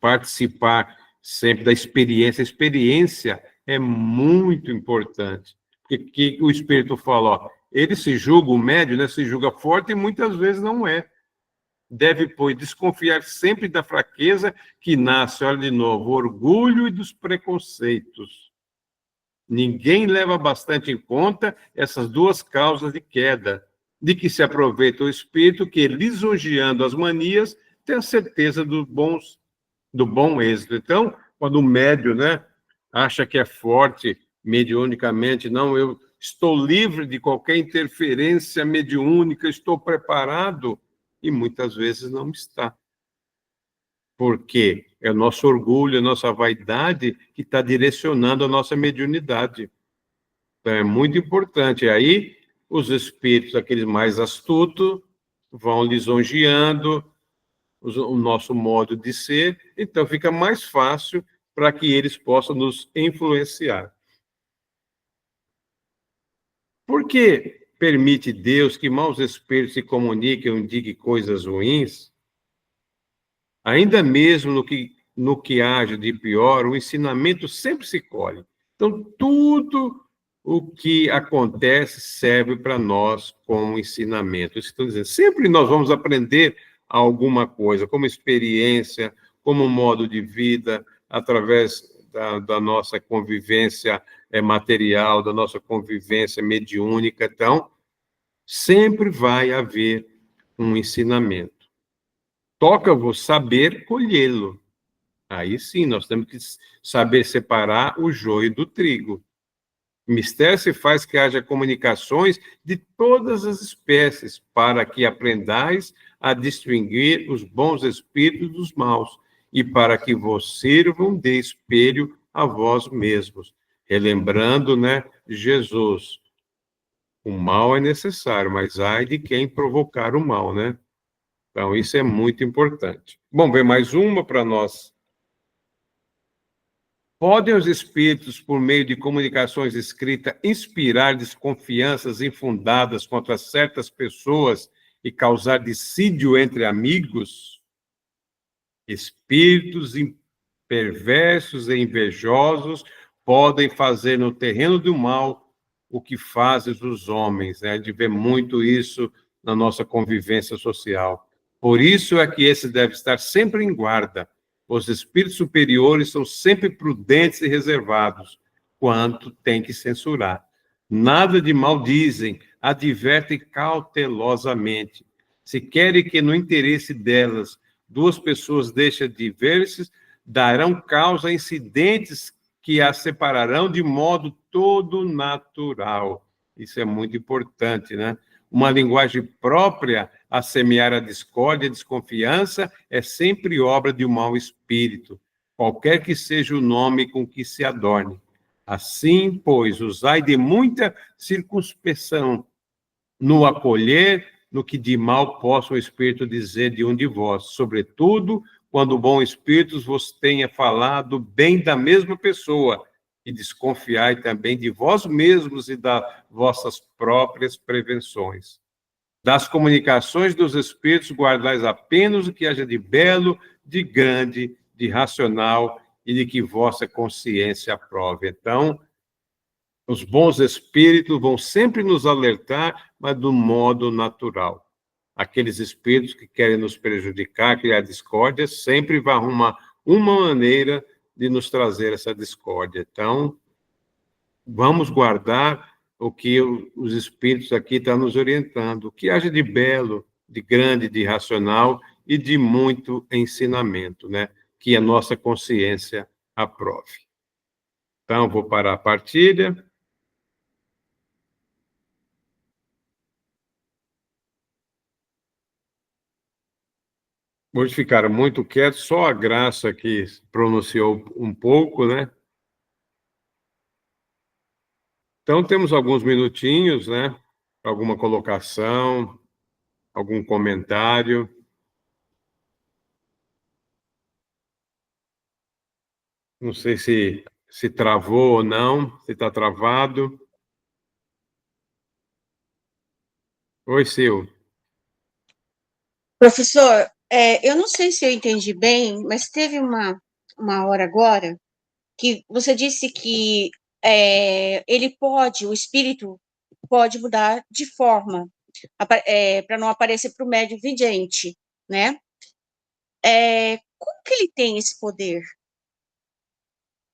participar sempre da experiência. A experiência é muito importante. Porque o Espírito fala, ó, ele se julga, o médium, né, se julga forte e muitas vezes não é. Deve, pois, desconfiar sempre da fraqueza que nasce, olha de novo, orgulho e dos preconceitos. Ninguém leva bastante em conta essas duas causas de queda, de que se aproveita o espírito que, lisonjeando as manias, tem a certeza do bom êxito. Então, quando o médium, né, acha que é forte mediunicamente, não, eu estou livre de qualquer interferência mediúnica, estou preparado, e muitas vezes não está. Porque é o nosso orgulho, a nossa vaidade que está direcionando a nossa mediunidade. Então, é muito importante. Aí, os espíritos, aqueles mais astutos, vão lisonjeando o nosso modo de ser, então fica mais fácil para que eles possam nos influenciar. Por que permite Deus que maus espíritos se comuniquem ou indiquem coisas ruins? Ainda mesmo no que haja de pior, o ensinamento sempre se colhe. Então, tudo o que acontece serve para nós como ensinamento. Isso estou dizendo, sempre nós vamos aprender alguma coisa, como experiência, como modo de vida, através da nossa convivência material, da nossa convivência mediúnica. Então, sempre vai haver um ensinamento. Toca-vos saber colhê-lo. Aí sim, nós temos que saber separar o joio do trigo. Mistério se faz que haja comunicações de todas as espécies, para que aprendais a distinguir os bons espíritos dos maus, e para que vos sirvam de espelho a vós mesmos. Relembrando, né, Jesus. O mal é necessário, mas ai de quem provocar o mal, né? Então, isso é muito importante. Bom, vem mais uma para nós Podem os espíritos, por meio de comunicações escritas, inspirar desconfianças infundadas contra certas pessoas e causar dissídio entre amigos? Espíritos perversos e invejosos podem fazer no terreno do mal o que fazem os homens, né? A gente vê muito isso na nossa convivência social. Por isso é que esse deve estar sempre em guarda. Os espíritos superiores são sempre prudentes e reservados, quanto tem que censurar. Nada de mal dizem, advertem cautelosamente. Se querem que, no interesse delas, duas pessoas deixem de ver-se, darão causa a incidentes que as separarão de modo todo natural. Isso é muito importante, né? Uma linguagem própria a semear a discórdia e a desconfiança é sempre obra de um mau espírito, qualquer que seja o nome com que se adorne. Assim, pois, usai de muita circunspeção no acolher, no que de mal possa o Espírito dizer de um de vós, sobretudo quando o bom Espírito vos tenha falado bem da mesma pessoa, e desconfiai também de vós mesmos e das vossas próprias prevenções. Das comunicações dos Espíritos, guardais apenas o que haja de belo, de grande, de racional e de que vossa consciência aprove. Então, os bons espíritos vão sempre nos alertar, mas do modo natural. Aqueles espíritos que querem nos prejudicar, criar discórdia, sempre vão arrumar uma maneira de nos trazer essa discórdia. Então, vamos guardar o que os espíritos aqui estão nos orientando, o que haja de belo, de grande, de racional e de muito ensinamento, né? Que a nossa consciência aprove. Então, vou parar a partilha. Hoje ficaram muito quietos, só a Graça que pronunciou um pouco, né? Então, temos alguns minutinhos, né? Alguma colocação, algum comentário. Não sei se travou ou não, se está travado. Oi, Sil. Professor, eu não sei se eu entendi bem, mas teve uma hora agora que você disse que o espírito pode mudar de forma para não aparecer para o médium vidente, né? Como que ele tem esse poder?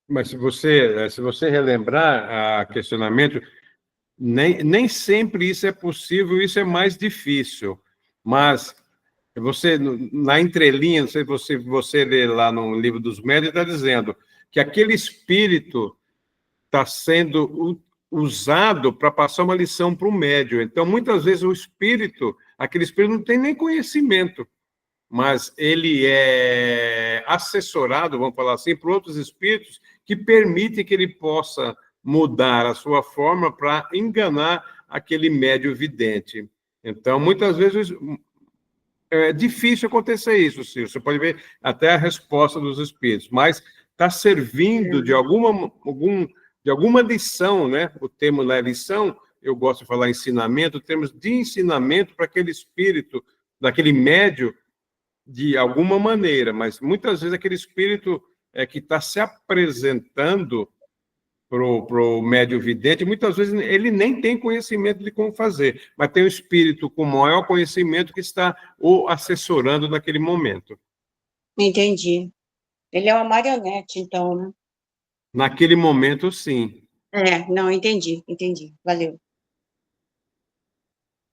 Mas se você relembrar a questionamento, nem sempre isso é possível, isso é mais difícil. Mas você, na entrelinha, não sei se você lê lá no livro dos médiuns, está dizendo que aquele espírito está sendo usado para passar uma lição para o médium. Então, muitas vezes, aquele espírito não tem nem conhecimento, mas ele é assessorado, vamos falar assim, por outros espíritos que permitem que ele possa mudar a sua forma para enganar aquele médium vidente. Então, muitas vezes, é difícil acontecer isso, Ciro. Você pode ver até a resposta dos espíritos, mas está servindo de alguma lição, né? O termo não é lição, eu gosto de falar ensinamento, temos de ensinamento para aquele espírito, daquele médium, de alguma maneira, mas muitas vezes aquele espírito que está se apresentando para o médium vidente, muitas vezes ele nem tem conhecimento de como fazer, mas tem um espírito com maior conhecimento que está o assessorando naquele momento. Entendi. Ele é uma marionete, então, né? Naquele momento, sim. Não, entendi. Valeu. O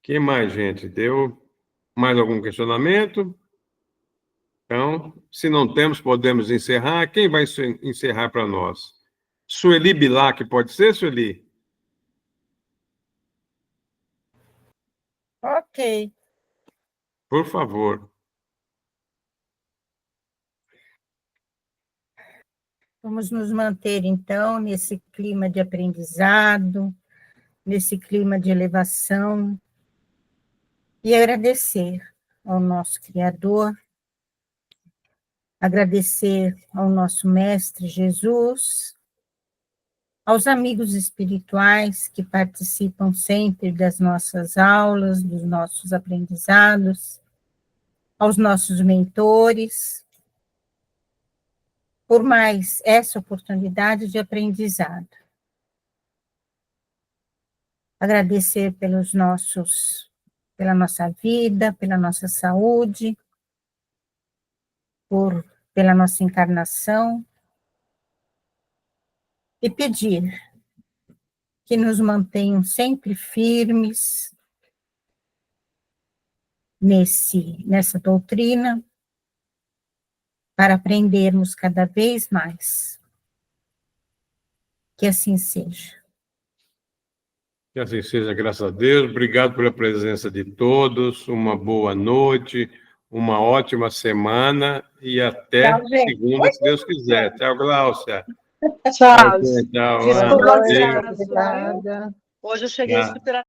que mais, gente? Deu mais algum questionamento? Então, se não temos, podemos encerrar. Quem vai encerrar para nós? Sueli Bilac, pode ser, Sueli? Ok. Por favor. Vamos nos manter, então, nesse clima de aprendizado, nesse clima de elevação, e agradecer ao nosso Criador agradecer ao nosso Mestre Jesus, aos amigos espirituais que participam sempre das nossas aulas, dos nossos aprendizados, aos nossos mentores, por mais essa oportunidade de aprendizado. Agradecer pela nossa vida, pela nossa saúde, pela nossa encarnação, e pedir que nos mantenham sempre firmes nessa doutrina, para aprendermos cada vez mais. Que assim seja. Que assim seja, graças a Deus. Obrigado pela presença de todos. Uma boa noite, uma ótima semana e até Tchau, gente. segunda, se Deus quiser. Tchau, Gláucia. Tchau. Tchau. Desculpa, Beijo. obrigada. Hoje eu cheguei Tá. super